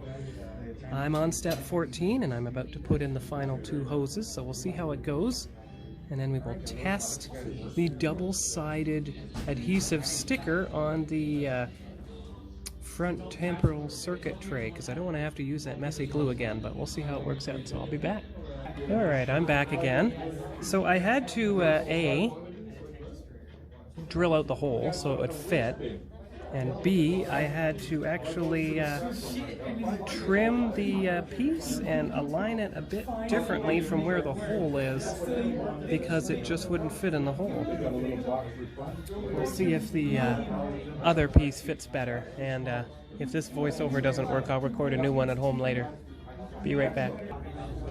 I'm on step 14 and I'm about to put in the final 2 hoses, so we'll see how it goes. And then we will test the double-sided adhesive sticker on the front temporal circuit tray, because I don't want to have to use that messy glue again, but we'll see how it works out, so I'll be back. Alright, I'm back again. So I had to, A, drill out the hole so it would fit, and B, I had to actually trim the piece and align it a bit differently from where the hole is, because it just wouldn't fit in the hole. We'll see if the other piece fits better, and if this voiceover doesn't work, I'll record a new one at home later. Be right back.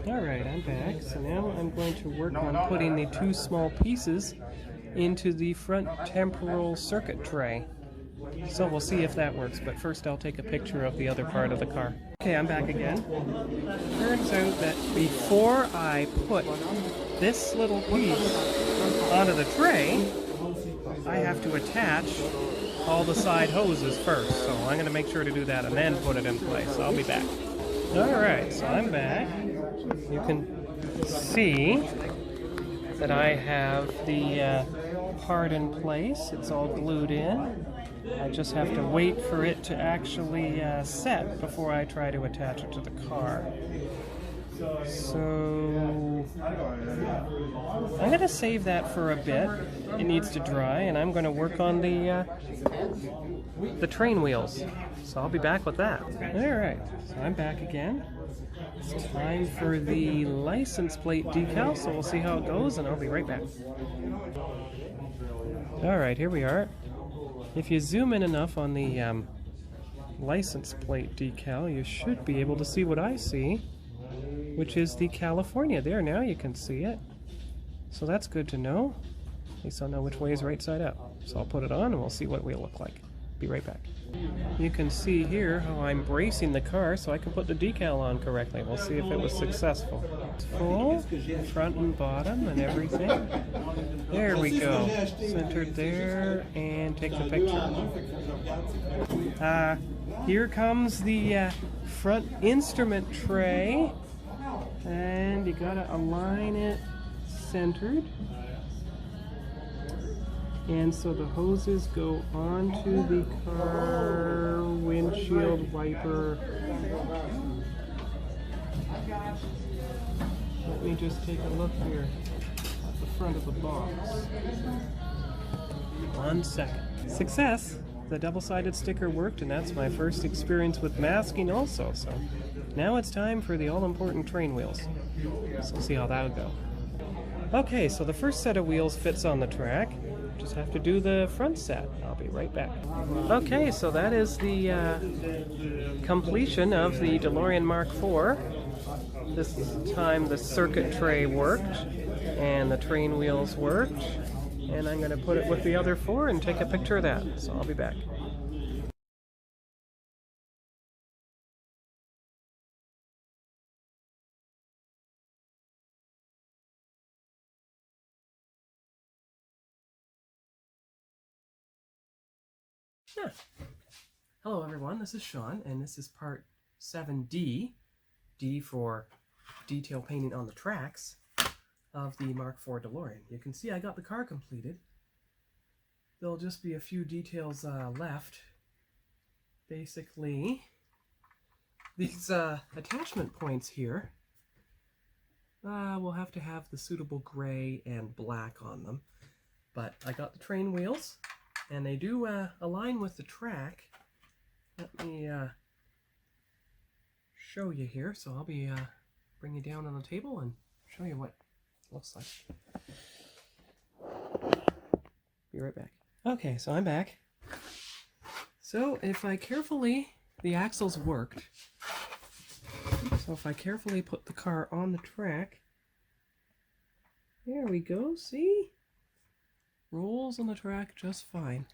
Alright, I'm back. So now I'm going to work on putting the 2 small pieces into the front temporal circuit tray. So we'll see if that works, but first I'll take a picture of the other part of the car. Okay, I'm back again. Turns out that before I put this little piece onto the tray, I have to attach all the side hoses first. So I'm going to make sure to do that and then put it in place. So I'll be back. Alright, so I'm back. You can see that I have the part in place. It's all glued in. I just have to wait for it to actually set before I try to attach it to the car. So I'm going to save that for a bit. It needs to dry, and I'm going to work on the train wheels. So I'll be back with that. Alright, so I'm back again. It's time for the license plate decal, so we'll see how it goes, and I'll be right back. Alright, here we are. If you zoom in enough on the license plate decal, you should be able to see what I see, which is the California. There, now you can see it. So that's good to know. At least I'll know which way is right side up. So I'll put it on and we'll see what we'll look like. Be right back. You can see here how I'm bracing the car so I can put the decal on correctly. We'll see if it was successful. It's full, front and bottom and everything. There we go. Centered there, and take the picture. Here comes the front instrument tray, and you gotta align it centered. And so the hoses go onto the car windshield wiper. Let me just take a look here at the front of the box. 1 second. Success! The double-sided sticker worked, and that's my first experience with masking also, so now it's time for the all-important train wheels. So we'll see how that'll go. Okay, so the first set of wheels fits on the track. Just have to do the front set. I'll be right back. Okay, so that is the completion of the DeLorean Mark IV. This time the circuit tray worked and the train wheels worked, and I'm going to put it with the other 4 and take a picture of that. So I'll be back. Yeah. Hello everyone, this is Sean, and this is part 7D, D for detail painting on the tracks, of the Mark IV DeLorean. You can see I got the car completed. There'll just be a few details left. Basically, these attachment points here will have to have the suitable gray and black on them. But I got the train wheels, and they do align with the track. Let me show you here. So I'll be bring you down on the table and show you what it looks like. Be right back. Okay, so I'm back. So if I carefully, the axles worked. So if I carefully put the car on the track, there we go, see? Rolls on the track just fine.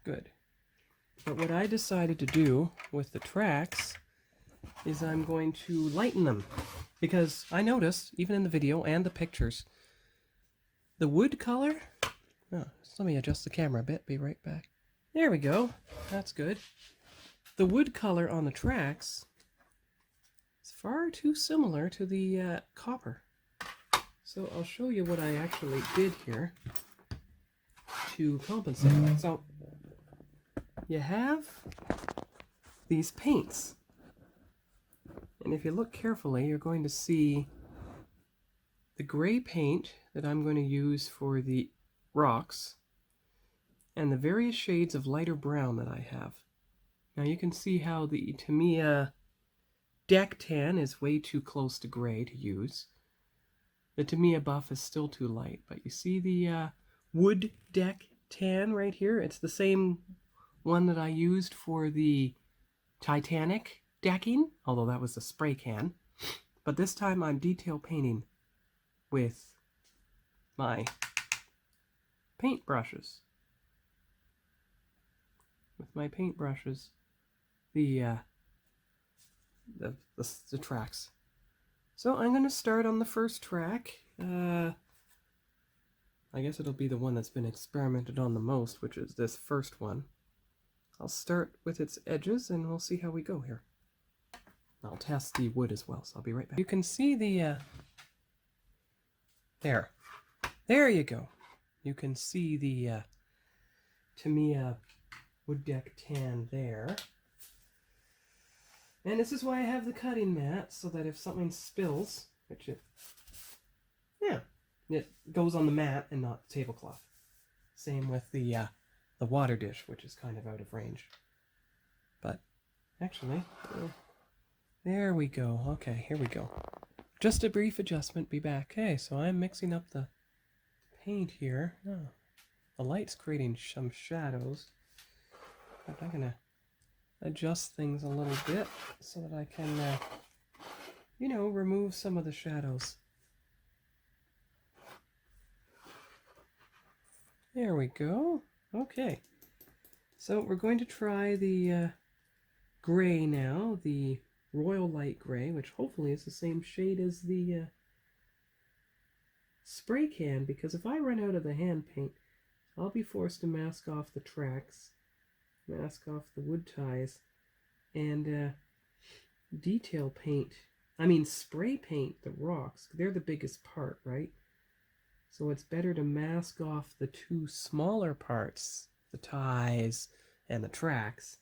Good. But what I decided to do with the tracks is I'm going to lighten them. Because I noticed, even in the video and the pictures, the wood color... Oh, just let me adjust the camera a bit, be right back. There we go, that's good. The wood color on the tracks is far too similar to the copper. So I'll show you what I actually did here to compensate. So you have these paints. And if you look carefully, you're going to see the gray paint that I'm going to use for the rocks and the various shades of lighter brown that I have. Now you can see how the Tamiya deck tan is way too close to gray to use. The Tamiya buff is still too light, but you see the wood deck tan right here? It's the same one that I used for the Titanic decking, although that was the spray can. But this time I'm detail painting with my paint brushes. The tracks. So I'm going to start on the first track. I guess it'll be the one that's been experimented on the most, which is this first one. I'll start with its edges and we'll see how we go here. I'll test the wood as well, so I'll be right back. You can see the, there you go. You can see the Tamiya wood deck tan there. And this is why I have the cutting mat, so that if something spills, which it goes on the mat and not the tablecloth. Same with the water dish, which is kind of out of range. But actually, there we go. Okay, here we go. Just a brief adjustment, be back. Okay, so I'm mixing up the paint here. Oh, the light's creating some shadows. But I'm going to adjust things a little bit so that I can, remove some of the shadows. There we go. Okay. So we're going to try the gray now, the Royal Light Gray, which hopefully is the same shade as the spray can, because if I run out of the hand paint, I'll be forced to mask off the tracks, mask off the wood ties, and spray paint the rocks. They're the biggest part, right? So it's better to mask off the two smaller parts, the ties and the tracks,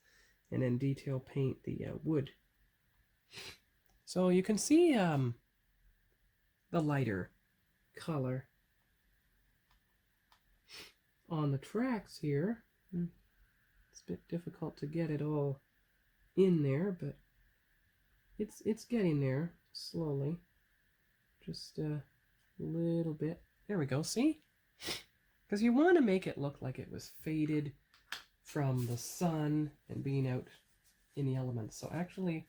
and then detail paint the wood. So you can see the lighter color on the tracks here. It's a bit difficult to get it all in there, but it's getting there slowly. Just a little bit. There we go, see? Because you want to make it look like it was faded from the sun and being out in the elements. So actually,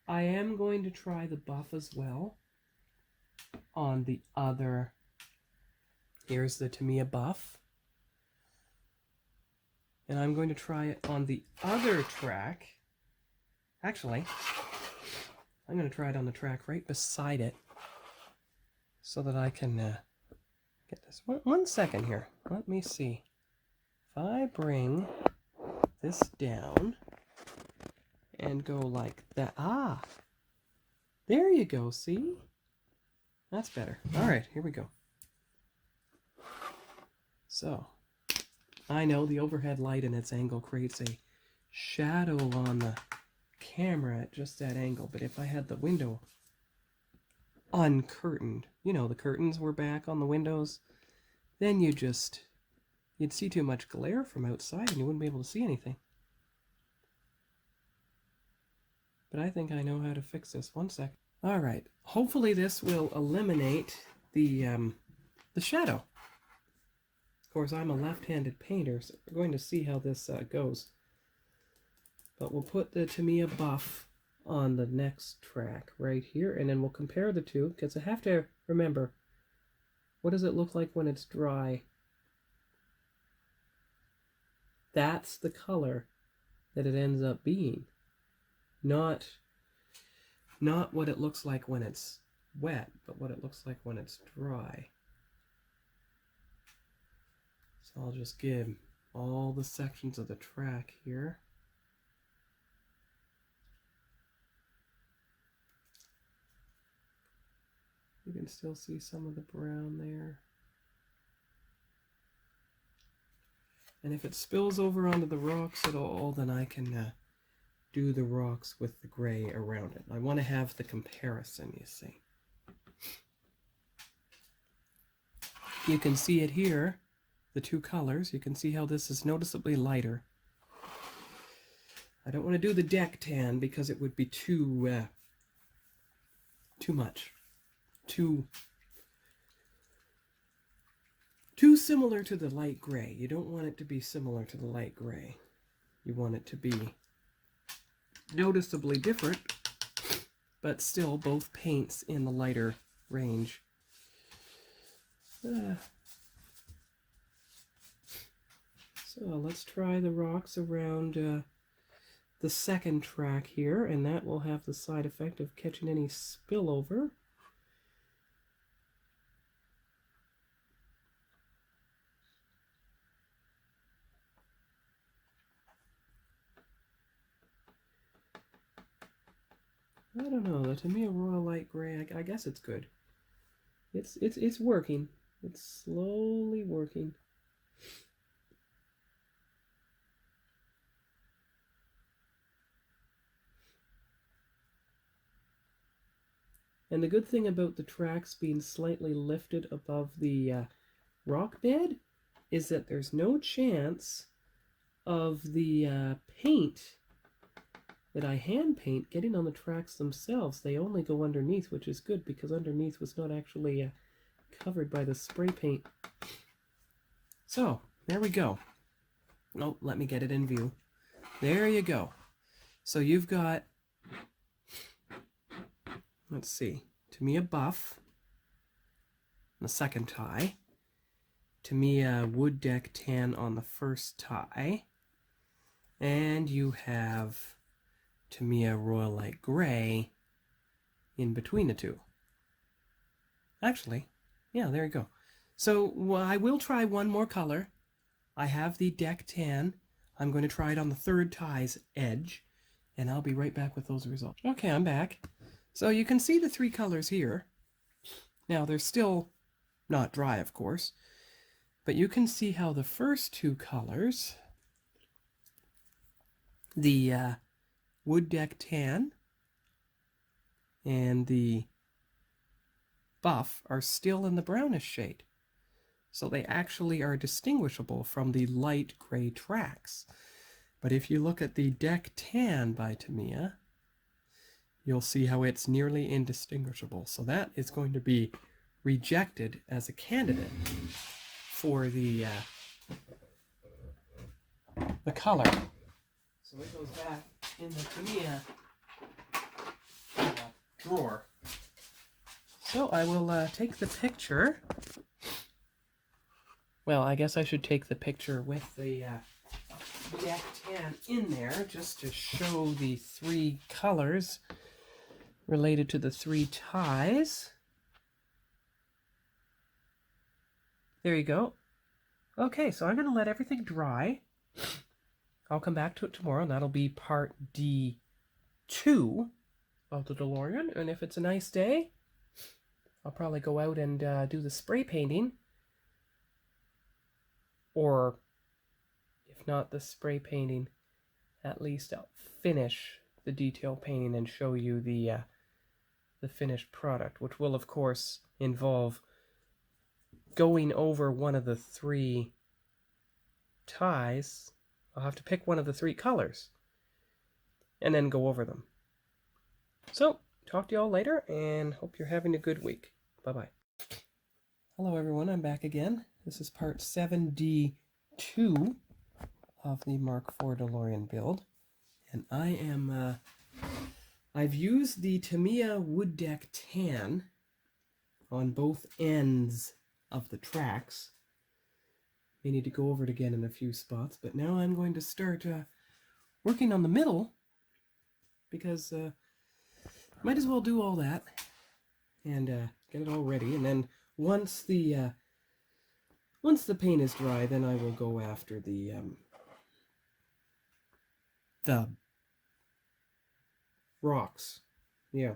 I am going to try the buff as well on the other. Here's the Tamiya buff. And I'm going to try it on the other track. Actually, I'm going to try it on the track right beside it so that I can get this. One second here. Let me see. If I bring this down and go like that. Ah, There you go, see? That's better. All right, here we go. So, I know the overhead light and its angle creates a shadow on the camera at just that angle, but if I had the window uncurtained, you know, the curtains were back on the windows, then you'd see too much glare from outside and you wouldn't be able to see anything. But I think I know how to fix this. One sec. All right. Hopefully this will eliminate the shadow. Of course, I'm a left-handed painter, so we're going to see how this goes. But we'll put the Tamiya buff on the next track right here, and then we'll compare the two, because I have to remember, what does it look like when it's dry? That's the color that it ends up being. Not what it looks like when it's wet, but what it looks like when it's dry. So I'll just give all the sections of the track here. You can still see some of the brown there. And if it spills over onto the rocks at all, then I can do the rocks with the gray around it. I want to have the comparison, you see. You can see it here, the two colors. You can see how this is noticeably lighter. I don't want to do the deck tan because it would be too much. Too similar to the light gray. You don't want it to be similar to the light gray. You want it to be noticeably different, but still both paints in the lighter range. So let's try the rocks around the second track here, and that will have the side effect of catching any spillover. I don't know, the Tamiya Royal Light Gray, I guess it's good. It's working. It's slowly working. And the good thing about the tracks being slightly lifted above the rock bed is that there's no chance of the paint that I hand paint getting on the tracks themselves. They only go underneath, which is good because underneath was not actually covered by the spray paint. So, there we go. Oh, let me get it in view. There you go. So you've got, let's see, Tamiya buff on the second tie, Tamiya wood deck tan on the first tie, and you have Tamiya Royal Light Gray in between the two. Actually, yeah, there you go. So I will try one more color. I have the deck tan. I'm going to try it on the third tie's edge, and I'll be right back with those results. Okay, I'm back. So you can see the three colors here. Now, they're still not dry, of course, but you can see how the first two colors, the wood deck tan and the buff, are still in the brownish shade. So they actually are distinguishable from the light gray tracks. But if you look at the deck tan by Tamiya, you'll see how it's nearly indistinguishable. So that is going to be rejected as a candidate for the color. So it goes back in the Tamiya drawer. So I will take the picture. Well, I guess I should take the picture with the deck tan in there just to show the three colors related to the three ties. There you go. Okay, so I'm going to let everything dry. I'll come back to it tomorrow, and that'll be part D2. of the DeLorean, and if it's a nice day, I'll probably go out and do the spray painting, or if not the spray painting, at least I'll finish the detail painting and show you the finished product, which will of course involve going over one of the 3 ties. I'll have to pick one of the 3 colors and then go over them. So, talk to you all later, and hope you're having a good week. Bye-bye. Hello everyone, I'm back again. This is part 7D2 of the Mark IV DeLorean build. And I've used the Tamiya Wood Deck Tan on both ends of the tracks. May need to go over it again in a few spots, but now I'm going to start working on the middle, because might as well do all that and get it all ready. And then once the paint is dry, then I will go after the rocks. Yeah.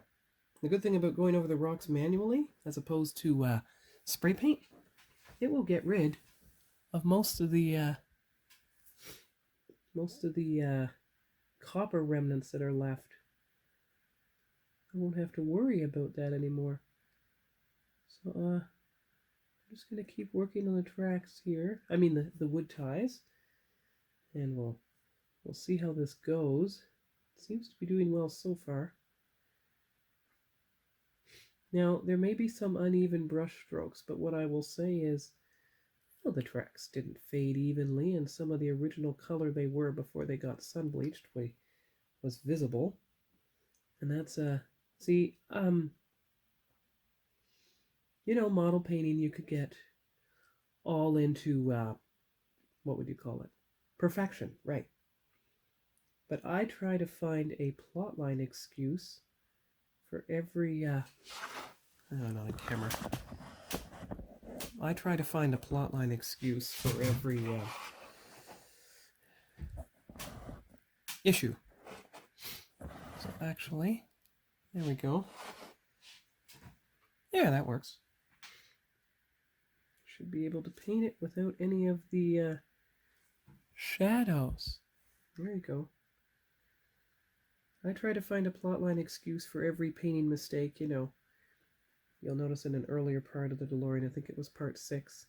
The good thing about going over the rocks manually, as opposed to spray paint, it will get rid of most of the copper remnants that are left. I won't have to worry about that anymore. So I'm just gonna keep working on the tracks here. I mean the wood ties, and we'll see how this goes. It seems to be doing well so far. Now there may be some uneven brush strokes, but what I will say is, well, the tracks didn't fade evenly, and some of the original color they were before they got sun bleached was visible. And that's see, you know, model painting, you could get all into what would you call it? Perfection, right? But I try to find a plotline excuse for every I don't know, camera. I try to find a plotline excuse for every issue. So actually, there we go. Yeah, that works. Should be able to paint it without any of the shadows. There you go. I try to find a plotline excuse for every painting mistake, you know. You'll notice in an earlier part of the DeLorean, I think it was part 6,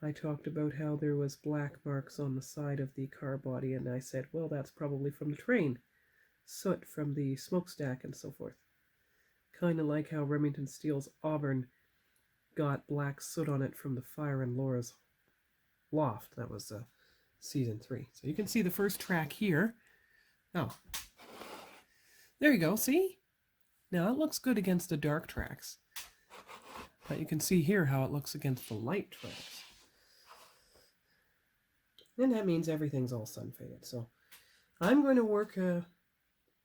I talked about how there was black marks on the side of the car body, and I said, well, that's probably from the train. Soot from the smokestack and so forth. Kind of like how Remington Steele's Auburn got black soot on it from the fire in Laura's loft. That was season 3. So you can see the first track here. Oh, there you go, see? Now it looks good against the dark tracks. But you can see here how it looks against the light tracks. And that means everything's all sun faded. So I'm going to work the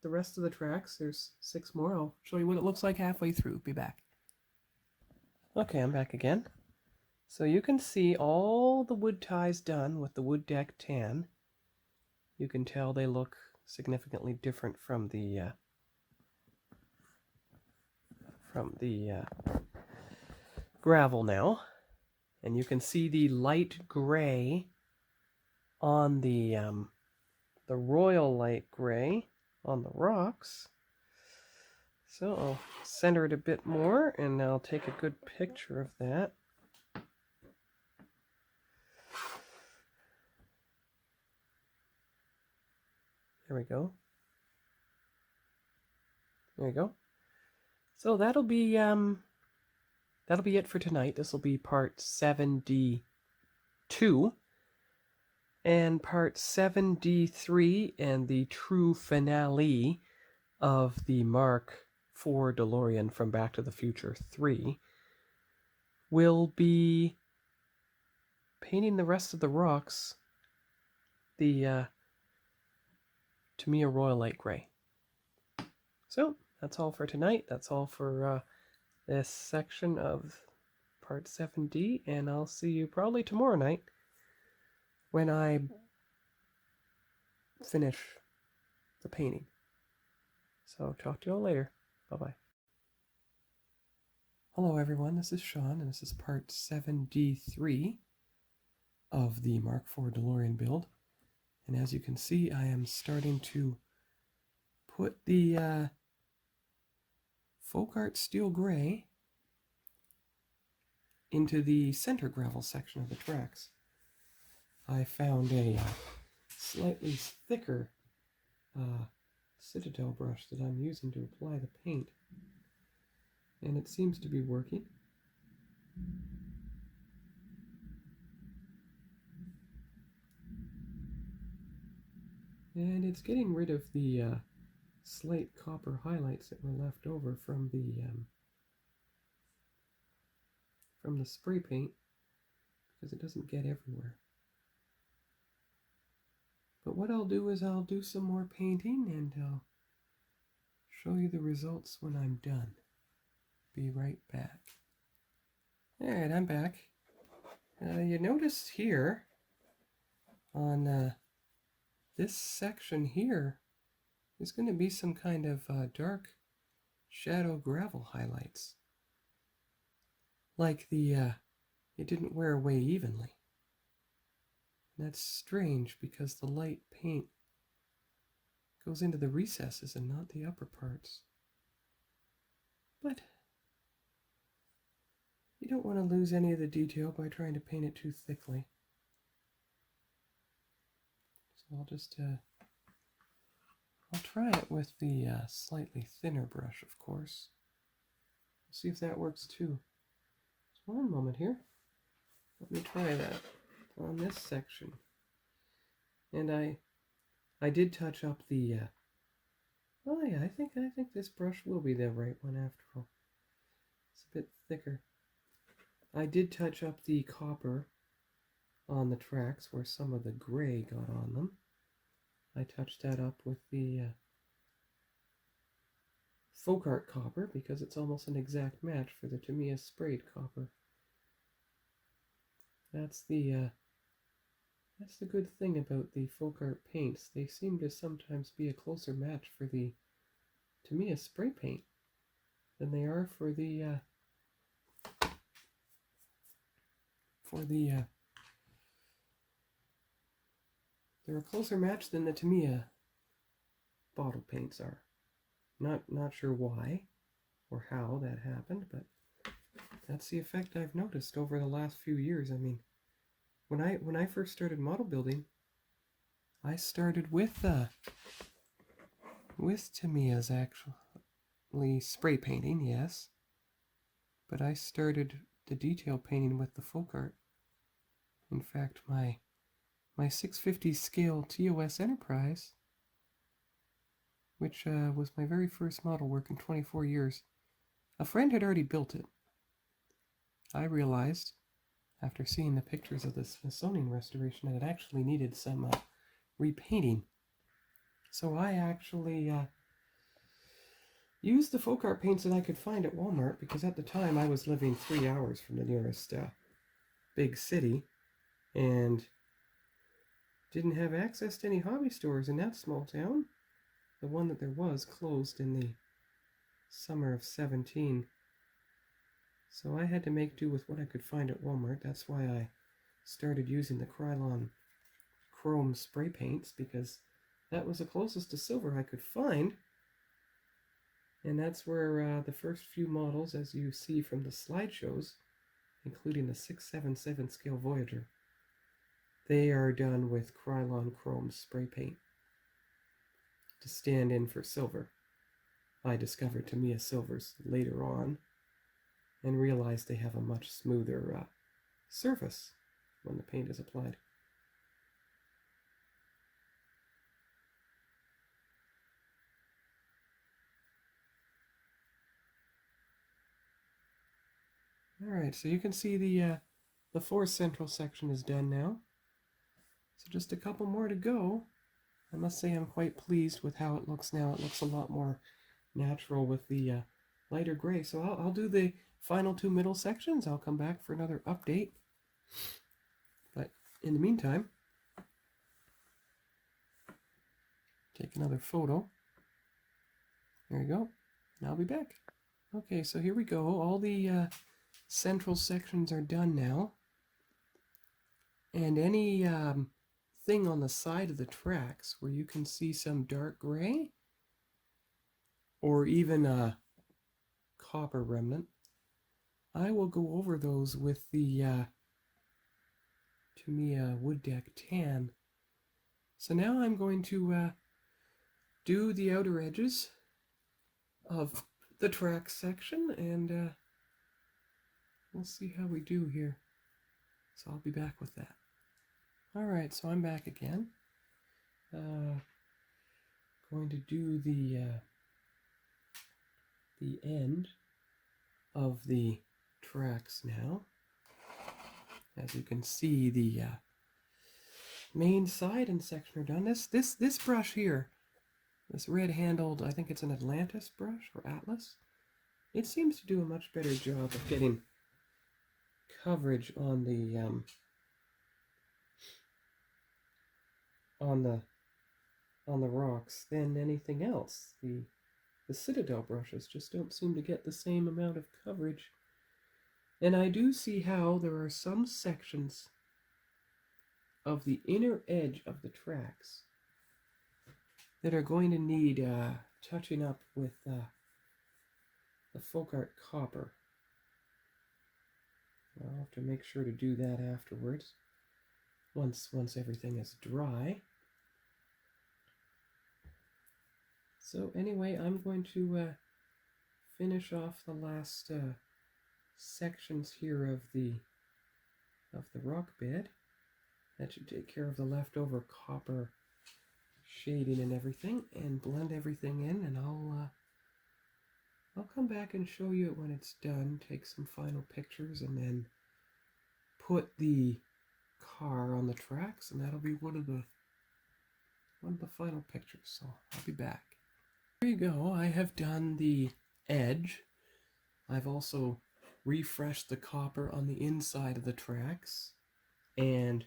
rest of the tracks. There's 6 more. I'll show you what it looks like halfway through. Be back. Okay, I'm back again. So you can see all the wood ties done with the Wood Deck Tan. You can tell they look significantly different from the gravel now. And you can see the light gray on the royal light gray on the rocks. So I'll center it a bit more, and I'll take a good picture of that. There we go. There you go. So that'll be it for tonight. This will be part 7D2. And part 7D3 and the true finale of the Mark IV DeLorean from Back to the Future 3 will be painting the rest of the rocks the Tamiya Royal Light Gray. So that's all for tonight. That's all for this section of part 7D, and I'll see you probably tomorrow night when I finish the painting. So talk to you all later. Bye-bye. Hello everyone, this is Sean, and this is part 7D3 of the Mark IV DeLorean build. And as you can see, I am starting to put the folk art steel gray into the center gravel section of the tracks. I found a slightly thicker Citadel brush that I'm using to apply the paint, and it seems to be working. And it's getting rid of the slate copper highlights that were left over from the spray paint, because it doesn't get everywhere. But what I'll do is I'll do some more painting and I'll show you the results when I'm done. Be right back. Alright, I'm back. You notice here on this section here is going to be some kind of dark shadow gravel highlights. Like it didn't wear away evenly. That's strange because the light paint goes into the recesses and not the upper parts. But you don't want to lose any of the detail by trying to paint it too thickly. So I'll just I'll try it with the slightly thinner brush, of course. See if that works too. Just one moment here. Let me try that on this section. And I did touch up the oh yeah, I think this brush will be the right one after all. It's a bit thicker. I did touch up the copper on the tracks where some of the gray got on them. I touched that up with the folk art copper because it's almost an exact match for the Tamiya sprayed copper. That's the good thing about the folk art paints. They seem to sometimes be a closer match for the Tamiya spray paint than they are for the they're a closer match than the Tamiya bottle paints are. Not sure why or how that happened, but that's the effect I've noticed over the last few years. I mean, when I first started model building, I started with Tamiya's actually spray painting, yes, but I started the detail painting with the folk art. In fact, my 650 scale TOS Enterprise, which was my very first model work in 24 years, a friend had already built it. I realized, after seeing the pictures of the Smithsonian restoration, that it actually needed some repainting. So I actually used the folk art paints that I could find at Walmart, because at the time I was living 3 hours from the nearest big city and didn't have access to any hobby stores in that small town. The one that there was closed in the summer of 17. So I had to make do with what I could find at Walmart. That's why I started using the Krylon chrome spray paints, because that was the closest to silver I could find. And that's where the first few models, as you see from the slideshows, including the 677 scale Voyager, they are done with Krylon chrome spray paint to stand in for silver. I discovered Tamiya silvers later on and realized they have a much smoother surface when the paint is applied. Alright, so you can see the fourth central section is done now. So just a couple more to go. I must say I'm quite pleased with how it looks now. It looks a lot more natural with the lighter gray. So I'll do the final two middle sections. I'll come back for another update. But in the meantime, take another photo There you go. And I'll be back. Okay, so here we go. All the central sections are done now. And any thing on the side of the tracks where you can see some dark gray or even a copper remnant, I will go over those with the Tamiya Wood Deck Tan. So now I'm going to do the outer edges of the track section, and we'll see how we do here. So I'll be back with that. Alright, so I'm back again. Going to do the end of the tracks now. As you can see, the main side and section are done. This brush here, this red-handled, I think it's an Atlantis brush or Atlas. It seems to do a much better job of getting coverage on the rocks than anything else. The Citadel brushes just don't seem to get the same amount of coverage. And I do see how there are some sections of the inner edge of the tracks that are going to need touching up with the folk art copper. I'll have to make sure to do that afterwards, once everything is dry. So anyway, I'm going to finish off the last sections here of the rock bed. That should take care of the leftover copper shading and everything, and blend everything in, and I'll come back and show you it when it's done, take some final pictures, and then put the car on the tracks, and that'll be one of the final pictures. So I'll be back. There you go. I have done the edge. I've also refreshed the copper on the inside of the tracks and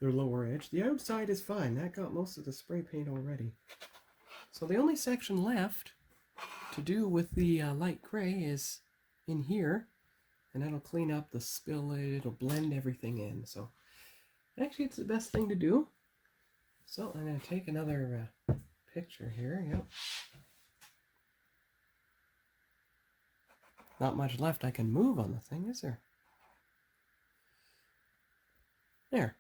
their lower edge. The outside is fine. That got most of the spray paint already. So the only section left to do with the light gray is in here, and that'll clean up the spillage. It'll blend everything in. So actually it's the best thing to do. So I'm going to take another picture here. Yep. Not much left I can move on the thing, is there? There.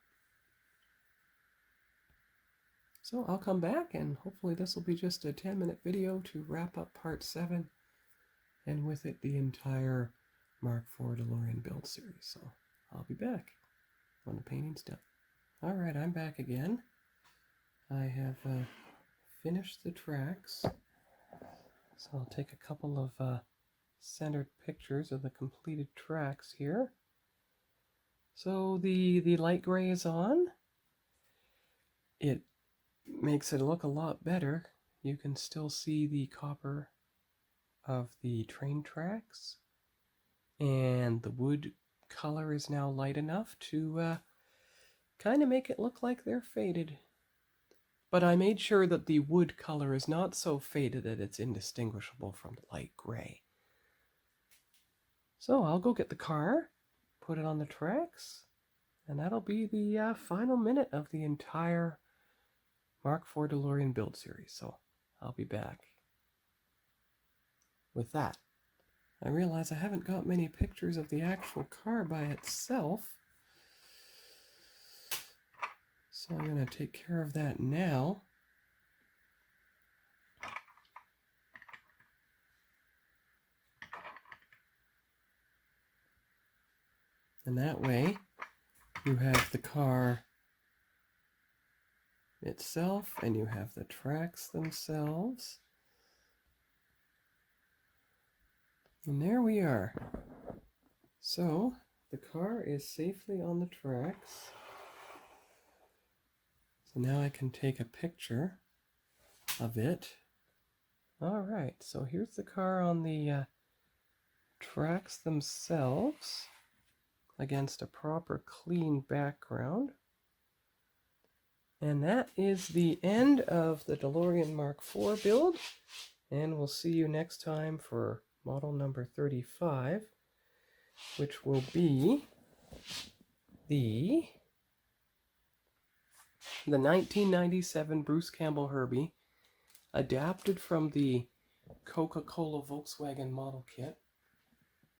So I'll come back, and hopefully this will be just a 10-minute video to wrap up part 7, and with it the entire Mark IV DeLorean build series. So I'll be back when the painting's done. Alright, I'm back again. I have finished the tracks, so I'll take a couple of centered pictures of the completed tracks here. So the light gray is on. It makes it look a lot better. You can still see the copper of the train tracks, and the wood color is now light enough to kind of make it look like they're faded. But I made sure that the wood color is not so faded that it's indistinguishable from the light gray. So I'll go get the car, put it on the tracks, and that'll be the final minute of the entire Mark IV DeLorean build series. So I'll be back with that. I realize I haven't got many pictures of the actual car by itself, so I'm going to take care of that now. And that way you have the car itself, and you have the tracks themselves. And there we are. So the car is safely on the tracks. So now I can take a picture of it. Alright, so here's the car on the tracks themselves against a proper clean background. And that is the end of the DeLorean Mark IV build. And we'll see you next time for model number 35, which will be the 1997 Bruce Campbell Herbie, adapted from the Coca-Cola Volkswagen model kit.